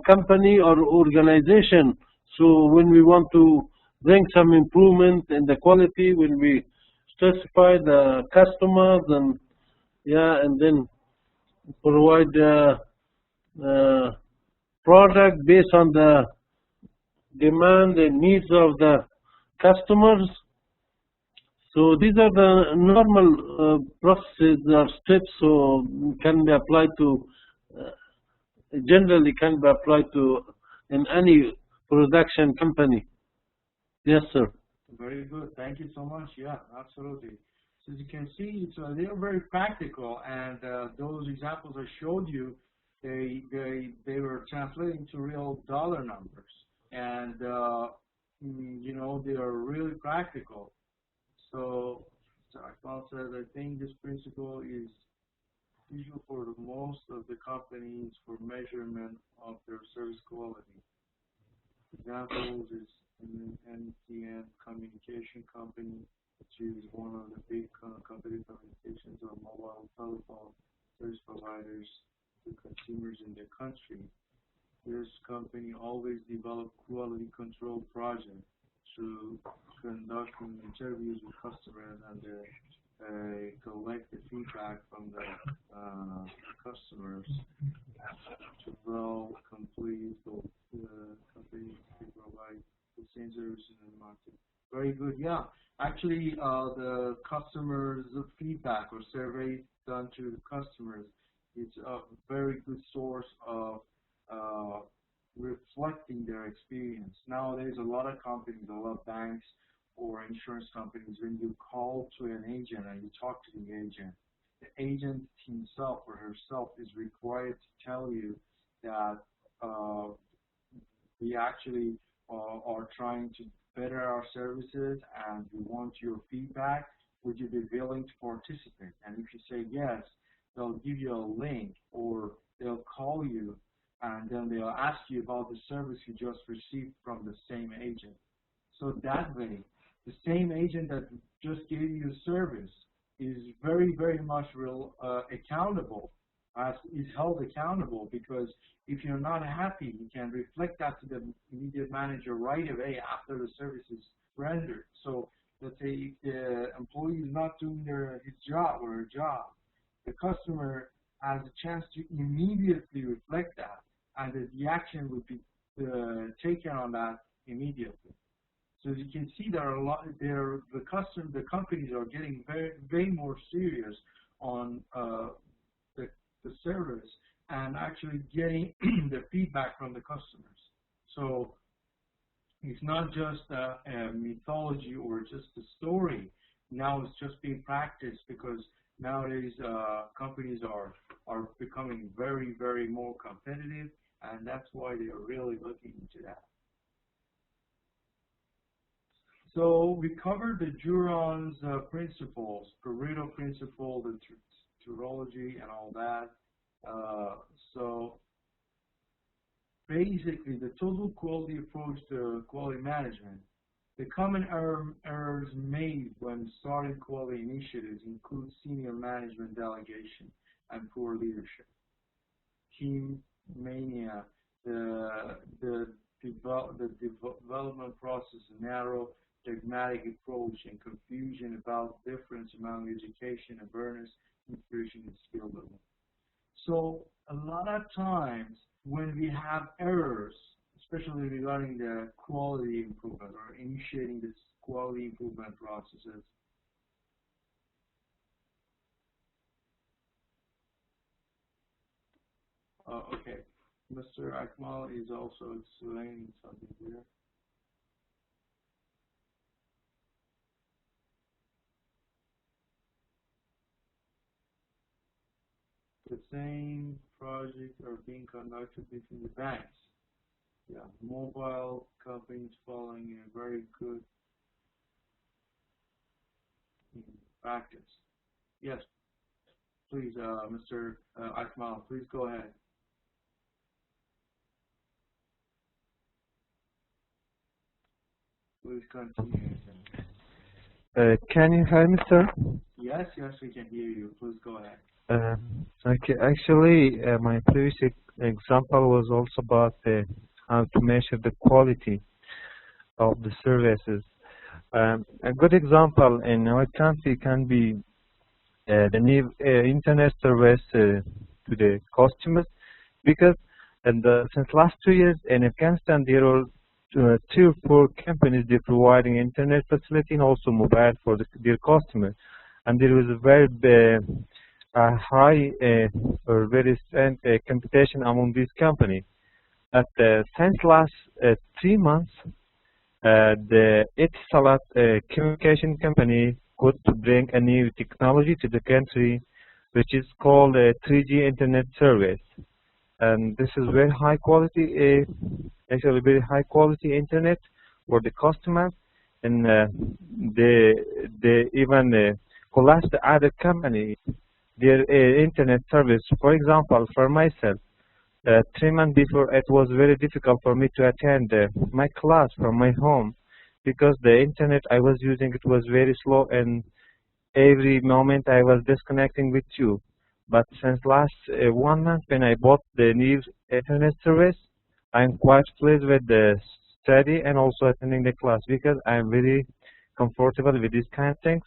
company or organization. So when we want to bring some improvement in the quality when we specify the customers, and yeah, and then provide uh, product based on the demand and needs of the customers. So these are the normal processes or steps, so can be applied to, generally can be applied to in any production company. Yes, sir. Very good. Thank you so much. Yeah, absolutely. So as you can see, so they are very practical, and those examples I showed you, they were translating to real dollar numbers, and you know, they are really practical. So, Akmal says, I think this principle is usual for the most of the companies for measurement of their service quality. Examples is an MTN communication company, which is one of the big company communications or mobile telephone service providers to consumers in the country. This company always developed quality control projects to conducting interviews with customers and collect the feedback from the customers to well complete the company to provide the same services in the market. Very good. Yeah, actually, the customers' feedback or surveys done to the customers is a very good source of reflecting their experience. Nowadays, a lot of companies, a lot of banks or insurance companies, when you call to an agent and you talk to the agent himself or herself is required to tell you that we actually are trying to better our services and we want your feedback. Would you be willing to participate? And if you say yes, they'll give you a link or they'll call you and then they'll ask you about the service you just received from the same agent. So that way, the same agent that just gave you a service is very, very much accountable, is held accountable, because if you're not happy, you can reflect that to the immediate manager right away after the service is rendered. So let's say if the employee is not doing his job or her job, the customer has a chance to immediately reflect that, and the action would be taken on that immediately. So as you can see, there are a lot. The companies are getting way more serious on the service and actually getting the feedback from the customers. So it's not just a mythology or just a story. Now it's just being practiced, because nowadays companies are becoming very, very more competitive, and that's why they are really looking into that. So we covered the Juron's principles, Pareto principle, the terminology, and all that. So basically, the total quality approach to quality management. The common errors made when starting quality initiatives include senior management delegation and poor leadership, team mania, the development process narrow, dogmatic approach, and confusion about difference among education, awareness, inspiration, and skill building. So a lot of times when we have errors, especially regarding the quality improvement or initiating this quality improvement processes, okay, Mr. Akmal is also explaining something here. The same projects are being conducted between the banks. Yeah, mobile companies following a very good practice. Yes, please, Mr. Akmal, please go ahead. Please continue. Can you hear me, sir? Yes, we can hear you. Please go ahead. Okay, actually, my previous example was also about how to measure the quality. of the services. A good example in our country can be the new internet service to the customers, because since last 2 years in Afghanistan there are 2 or 4 companies that providing internet facility and also mobile for their customers, and there was a very high or very strong competition among these companies. Since last 3 months, the Etisalat communication company could bring a new technology to the country, which is called 3G internet service. And this is very high quality, actually very high quality internet for the customers, and they even collapse the other company their internet service. For example, for myself, 3 months before, it was very difficult for me to attend my class from my home, because the internet I was using, it was very slow, and every moment I was disconnecting with you. But since last 1 month, when I bought the new internet service, I'm quite pleased with the study and also attending the class, because I'm very comfortable with these kind of things.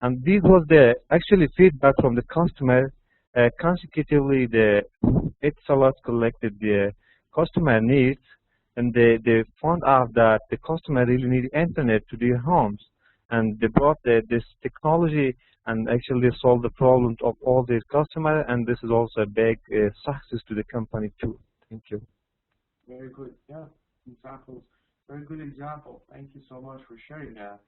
And this was the actually feedback from the customer. Consecutively, it's a lot collected the customer needs, and they found out that the customer really need internet to their homes, and they brought this technology and actually solved the problems of all their customers, and this is also a big success to the company too. Thank you. Very good. Yeah, examples. Very good example. Thank you so much for sharing that.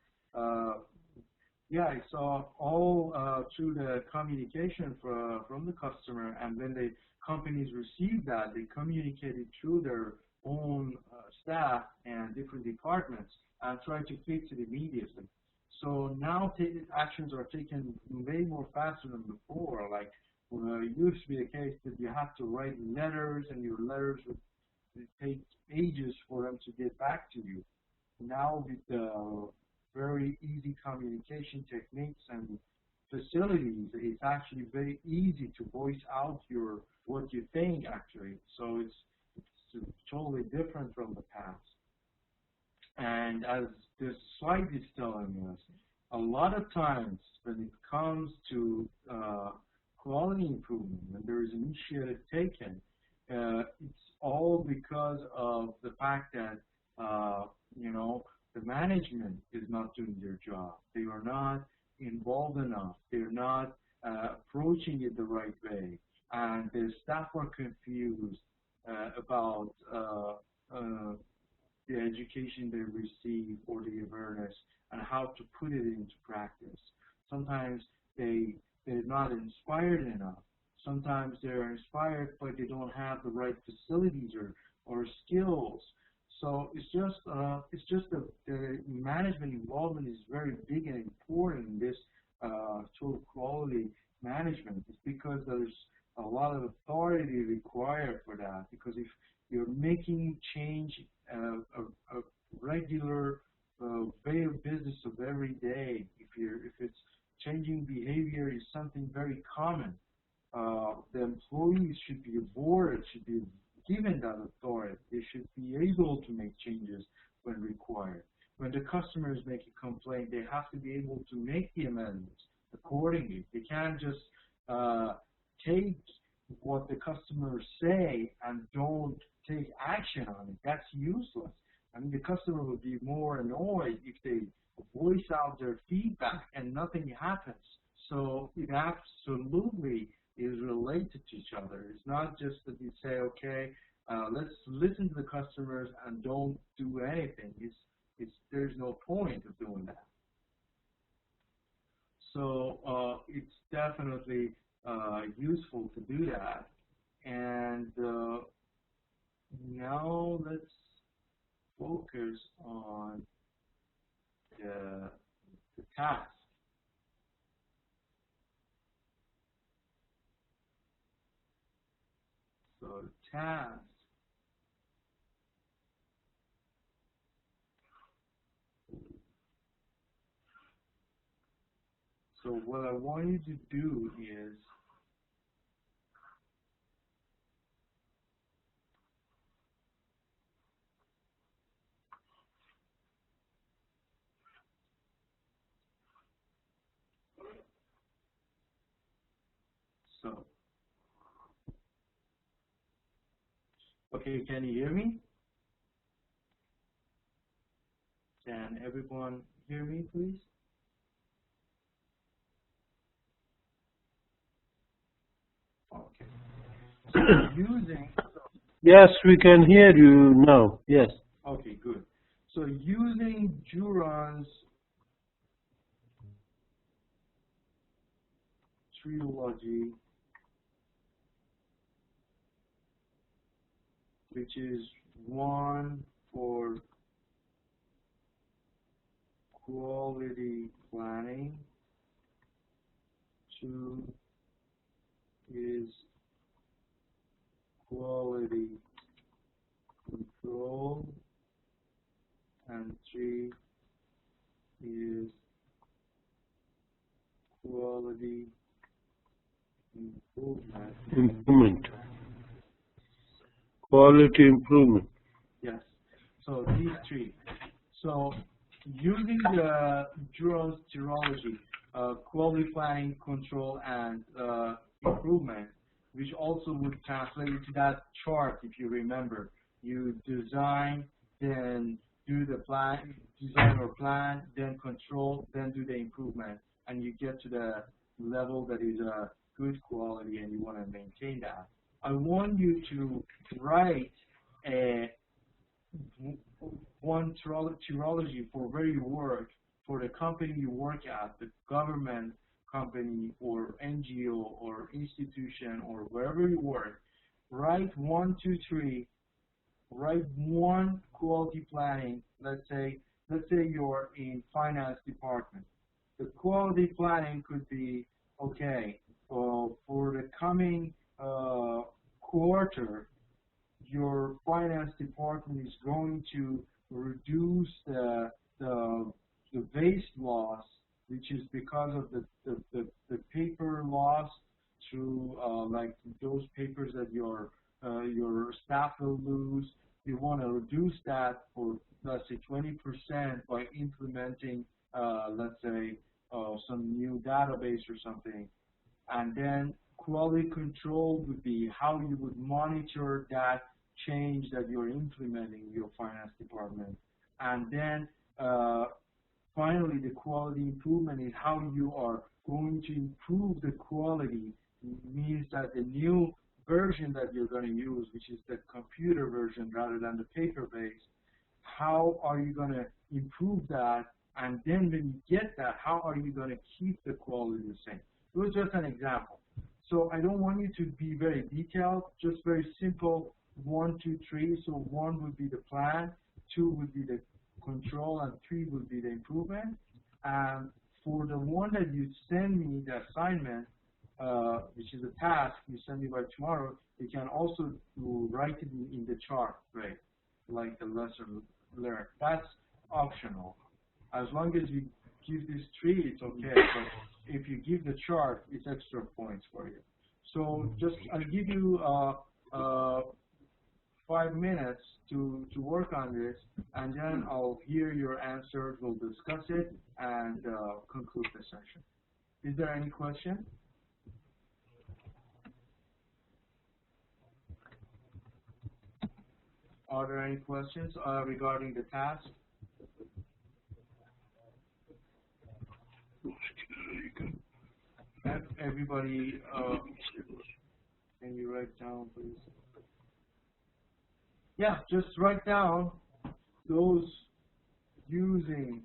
Yeah, I saw all through the communication from the customer, and when the companies received that, they communicated through their own staff and different departments and tried to fix it immediately. So now actions are taken way more faster than before. Like it used to be the case that you have to write letters, and your letters would take ages for them to get back to you. Now with the very easy communication techniques and facilities, it's actually very easy to voice out what you think actually. So it's totally different from the past. And as this slide is telling us, a lot of times when it comes to quality improvement, when there is initiative taken, it's all because of the fact that the management is not doing their job. They are not involved enough. They're not approaching it the right way, and the staff are confused about the education they receive or the awareness and how to put it into practice. Sometimes they're not inspired enough. Sometimes they're inspired, but they don't have the right facilities or skills. So it's just the management involvement is very big and important in this total quality management. It's because there's a lot of authority required for that. Because if you're making change a regular way of business of every day, if it's changing behavior is something very common, the employees should be aboard, should be given that authority. They should be able to make changes when required. When the customers make a complaint, they have to be able to make the amendments accordingly. They can't just take what the customers say and don't take action on it. That's useless. I mean, the customer would be more annoyed if they voice out their feedback and nothing happens. So it absolutely is related to each other. It's not just that you say, okay, let's listen to the customers and don't do anything. There's no point of doing that. So it's definitely useful to do that. And now let's focus on the task. So the task. So what I want you to do is So, okay, can you hear me? Can everyone hear me, please? Okay. So using, Yes, we can hear you now. Yes. okay, good. So using Juron's trilogy, which is 1 for quality planning, 2 is quality control, and 3 is quality improvement. Improvement. Quality improvement. Yes. So these 3. So using the Juron's terminology, quality planning, control, and improvement, which also would translate into that chart, if you remember. You design, then do the plan, design or plan, then control, then do the improvement, and you get to the level that is a good quality, and you want to maintain that. I want you to write a one terminology for where you work, for the company you work at, the government company or NGO or institution or wherever you work. Write 1, 2, 3. Write one quality planning. Let's say you're in finance department. The quality planning could be, okay, for the coming quarter, your finance department is going to reduce the waste loss, which is because of the paper loss through like those papers that your staff will lose. You want to reduce that for, let's say, 20% by implementing, let's say, some new database or something. And then quality control would be how you would monitor that change that you're implementing in your finance department. And then finally, the quality improvement is how you are going to improve the quality. It means that the new version that you're going to use, which is the computer version rather than the paper-based, how are you going to improve that? And then when you get that, how are you going to keep the quality the same? It was just an example. So I don't want you to be very detailed, just very simple, 1, 2, 3. So 1 would be the plan, 2 would be the control, and 3 would be the improvement. And for the one that you send me, the assignment, which is a task you send me by tomorrow, you can also write it in the chart, right? Like the lesson learned. That's optional. As long as you give this 3, it's okay. But if you give the chart, it's extra points for you. So just I'll give you 5 minutes to work on this, and then I'll hear your answers. We'll discuss it and conclude the session. Is there any question? Are there any questions regarding the task? Everybody, can you write down, please? Yeah, just write down those using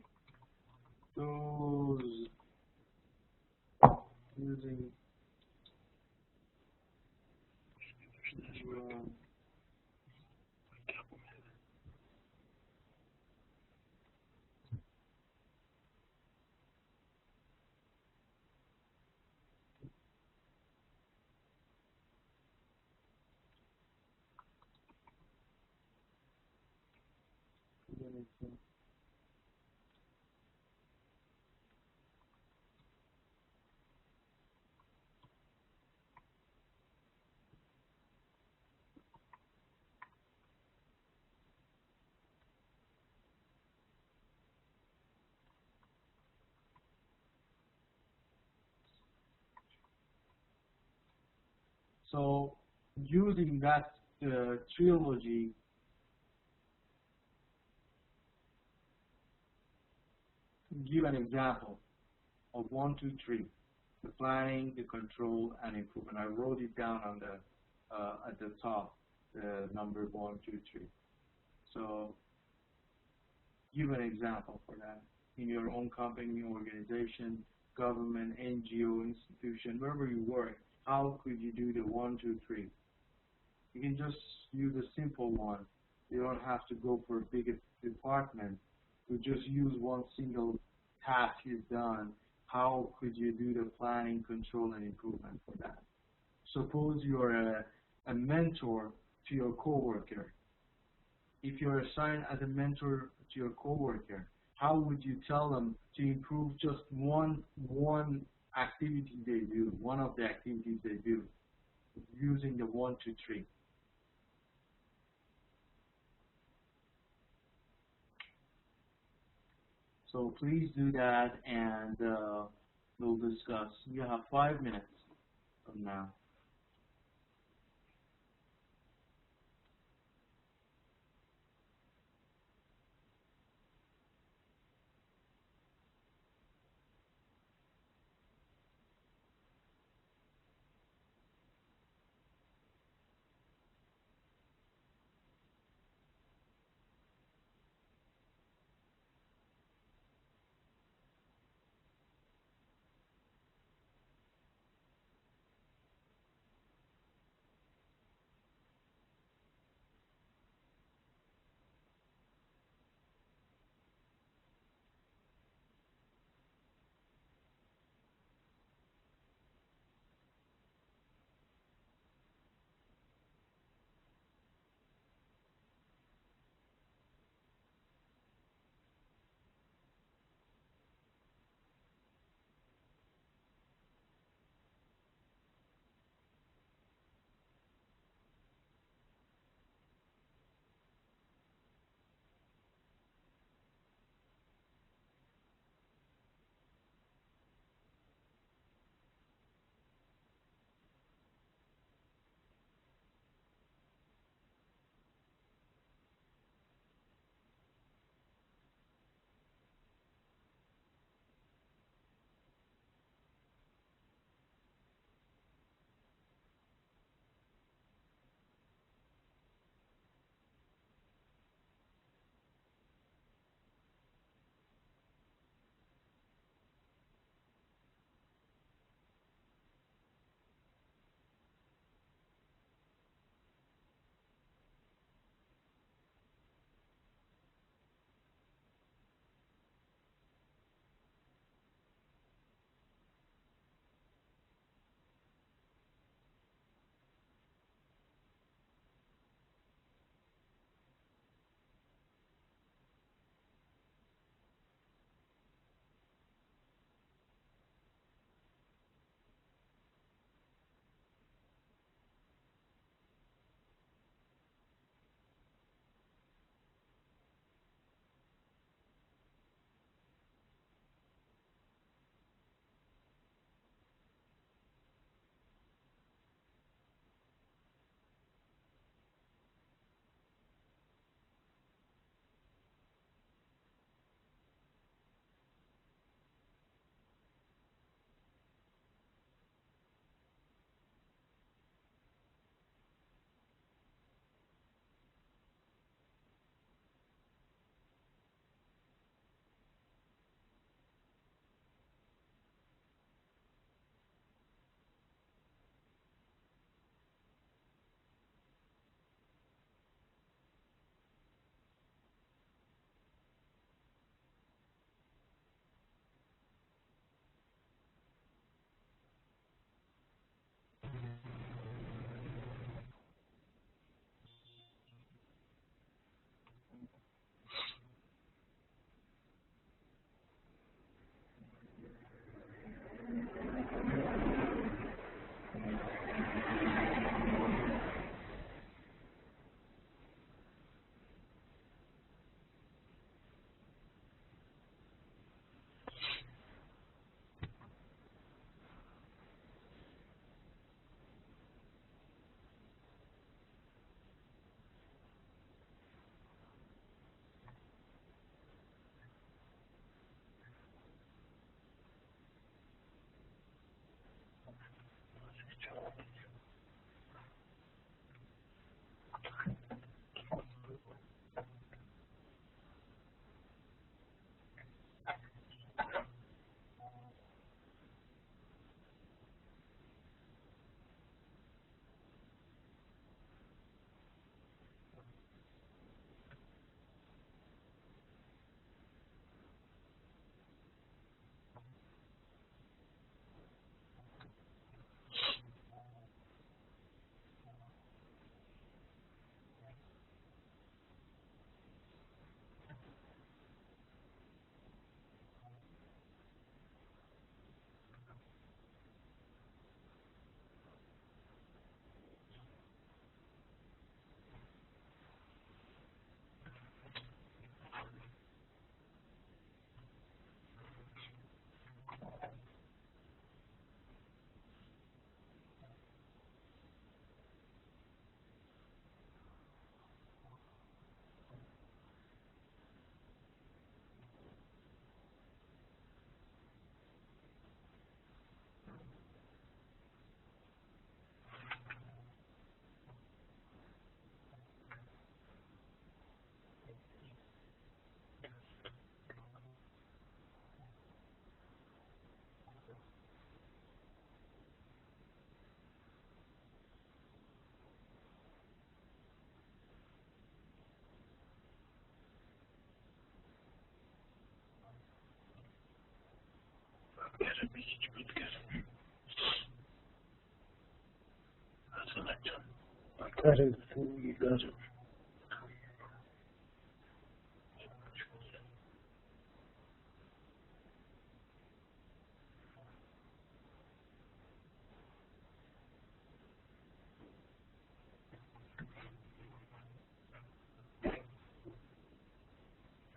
So using that trilogy, give an example of 1, 2, 3: the planning, the control, and improvement. I wrote it down on the at the top, number 1, 2, 3. So give an example for that in your own company, organization, government, NGO, institution, wherever you work. How could you do the 1, 2, 3? You can just use a simple one. You don't have to go for a big department. You just use one single task is done. How could you do the planning, control, and improvement for that? Suppose you're a mentor to your coworker. If you're assigned as a mentor to your coworker, how would you tell them to improve just one activity they do, one of the activities they do, using the 1, 2, 3? So please do that, and we'll discuss. You have 5 minutes from now.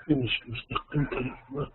Finish مستقيم كلمة.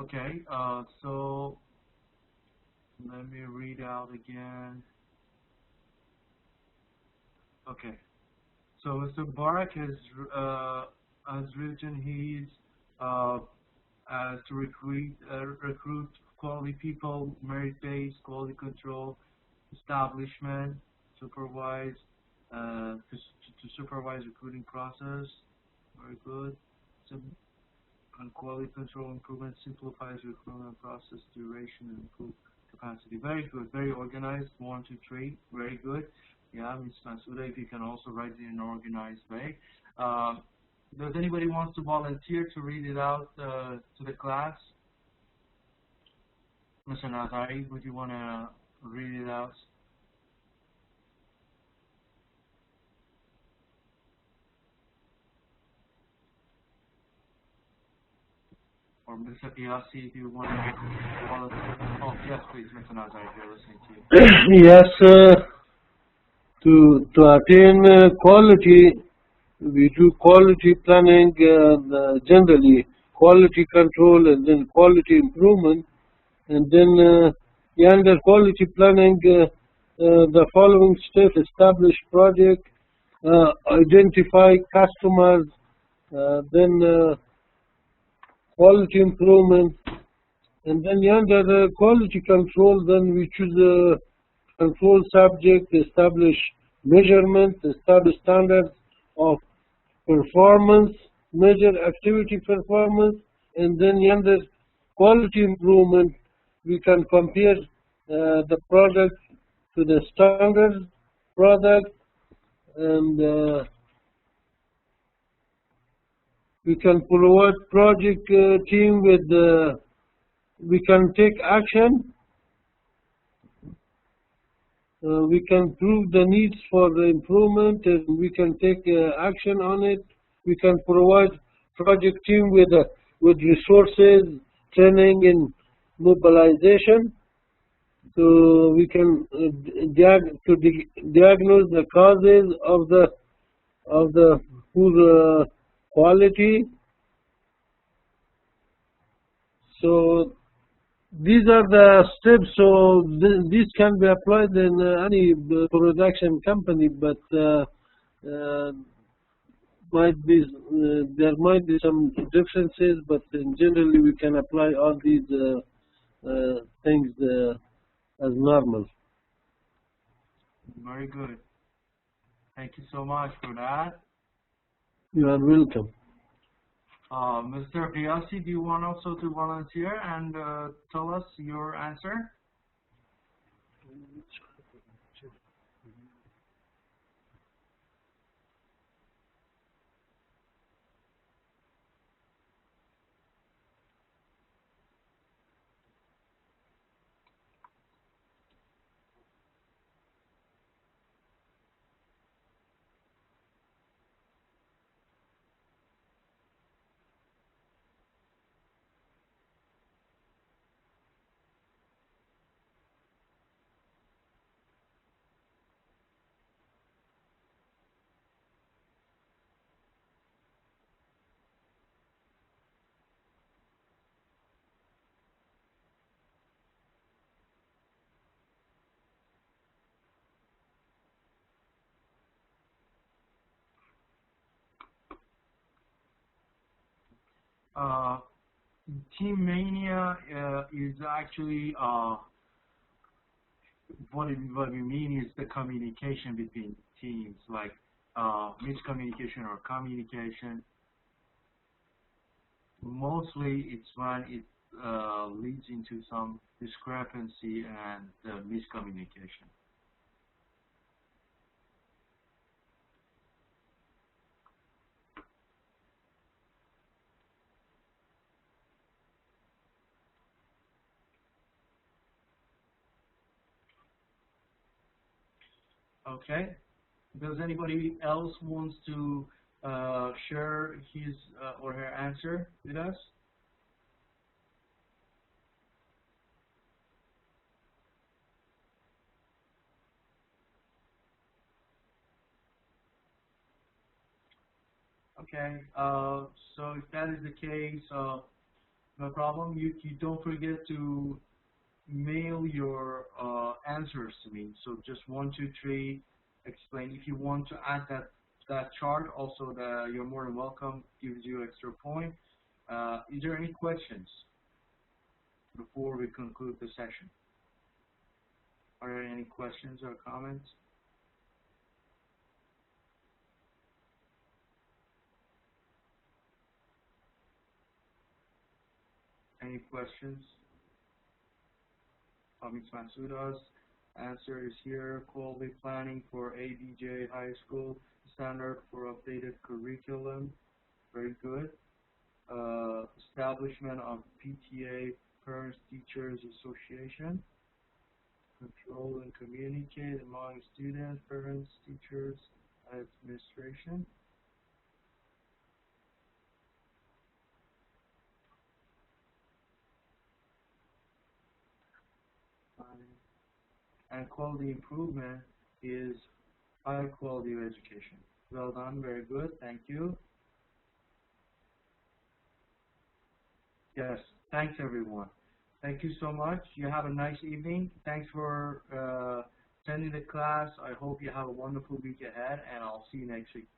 Okay, so let me read out again. Okay, so Mr. Barak has written he's to recruit quality people, merit-based, quality control, establishment, supervise, to supervise recruiting process. Very good. So, and quality control improvement simplifies recruitment process duration and improve capacity. Very good, very organized. 1, 2, 3. Very good. Yeah, Ms. Masuda, if you can also write it in an organized way. Does anybody wants to volunteer to read it out to the class? Mr. Nazari, would you want to read it out? Or Mr. Piassi, if you want to volunteer. Oh, yes, please, Mr. Nazari, we're listening to you. Yes, to attain quality, we do quality planning, generally quality control and then quality improvement, and then under quality planning, the following steps: establish project, identify customers, then quality improvement, and then under the quality control, then we choose a control subject, establish measurement, establish standards of performance, measure activity performance, and then under quality improvement, we can compare the product to the standard product, and we can provide project team with we can take action. We can prove the needs for the improvement, and we can take action on it. We can provide project team with resources, training, and mobilization. So we can diagnose the causes of the poor quality. So these are the steps. So this can be applied in any production company, but might be there might be some differences. But in generally, we can apply all these things as normal. Very good. Thank you so much for that. You are welcome. Mr. Qiyasi, do you want also to volunteer and tell us your answer? Team mania is actually what we mean is the communication between teams, like miscommunication or communication. Mostly, it's when it leads into some discrepancy and miscommunication. Okay. Does anybody else wants to share his or her answer with us? Okay. So if that is the case, no problem. You don't forget to mail your answers to me. So just 1, 2, 3. Explain. If you want to add that chart, also you're more than welcome. Gives you extra point. Is there any questions before we conclude the session? Are there any questions or comments? Any questions? Ms. Masuda's answer is here. Quality planning for ABJ High School standard for updated curriculum. Very good. Establishment of PTA, Parents Teachers Association. Control and communicate among students, parents, teachers, administration. And quality improvement is high quality of education. Well done, very good, thank you. Yes, thanks everyone. Thank you so much. You have a nice evening. Thanks for attending the class. I hope you have a wonderful week ahead, and I'll see you next week.